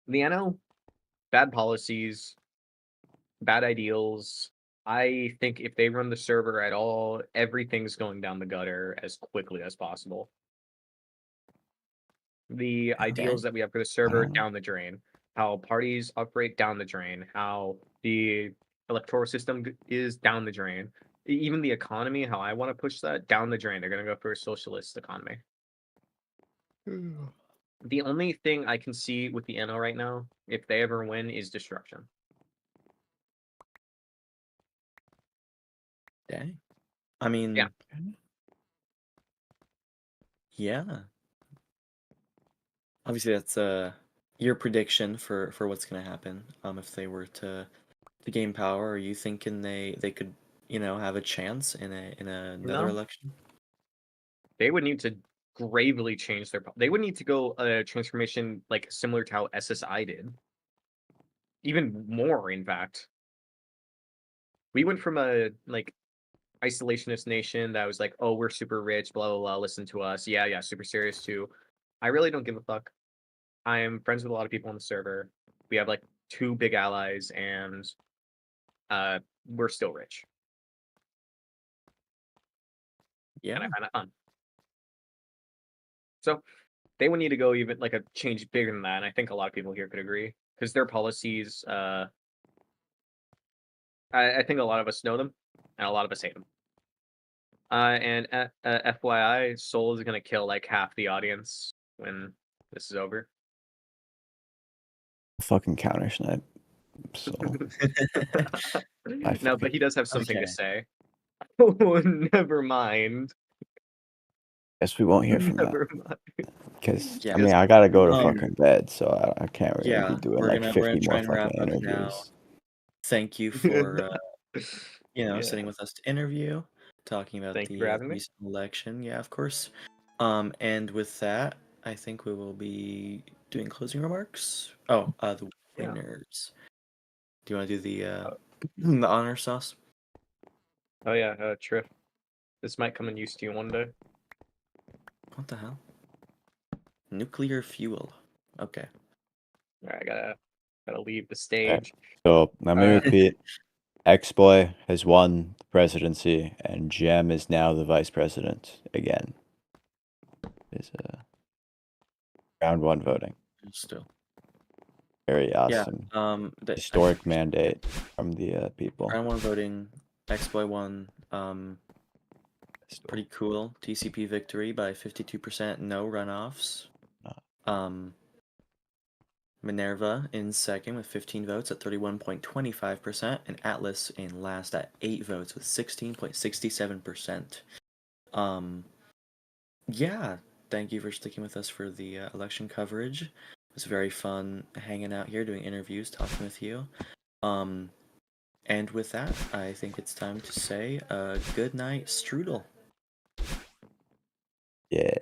the NL, bad policies, bad ideals. I think if they run the server at all, everything's going down the gutter as quickly as possible. The ideals that we have for the server down the drain, how parties operate down the drain, how the electoral system is down the drain, even the economy, how I want to push that down the drain. They're going to go for a socialist economy. The only thing I can see with the NL right now, if they ever win, is destruction. Dang. I mean, Yeah. yeah. Obviously, that's your prediction for what's gonna happen. If they were to gain power, are you thinking they could, have a chance in another No. election? They would need to gravely change their. They would need to go a transformation like similar to how SSI did. Even more, in fact. We went from a like isolationist nation that was like, oh, we're super rich, blah blah blah, listen to us. Yeah, super serious too. I really don't give a fuck. I am friends with a lot of people on the server. We have like 2 big allies, and we're still rich. And I Yeah. find that fun. So they would need to go even like a change bigger than that. And I think a lot of people here could agree because their policies, I think a lot of us know them, and a lot of us hate them. And FYI, Soul is gonna kill like half the audience when this is over. Fucking counter snipe. So No, but he does have something Okay. to say. Oh, never mind. guess we won't hear from that. Never mind. Because Yeah. I mean, I gotta go to Um, fucking bed, so I can't really Yeah, be doing we're like gonna 50 try more and wrap fucking up now. interviews. Thank you for Yeah. sitting with us to interview, talking about Thank you for the having me. recent election. Yeah, of course. And with that, I think we will be doing closing remarks. Oh, the Yeah. winners. Do you want to do the Oh. the honor sauce? Oh yeah, Trif. This might come in use to you one day. What the hell? Nuclear fuel. Okay. Alright, I gotta leave the Okay, stage. so let me Uh, repeat. X-Boy has won the presidency, and Gem is now the vice president again. Is round 1 voting. Still. Very Yeah. awesome. The Historic mandate from the people. round 1 voting. X-Boy won. Pretty cool. TCP victory by 52%. No runoffs. Minerva in second with 15 votes at 31.25%, and Atlas in last at 8 votes with 16.67%. Yeah, thank you for sticking with us for the election coverage. It was very fun hanging out here, doing interviews, talking with you. And with that, I think it's time to say good night, Strudel. Yeah.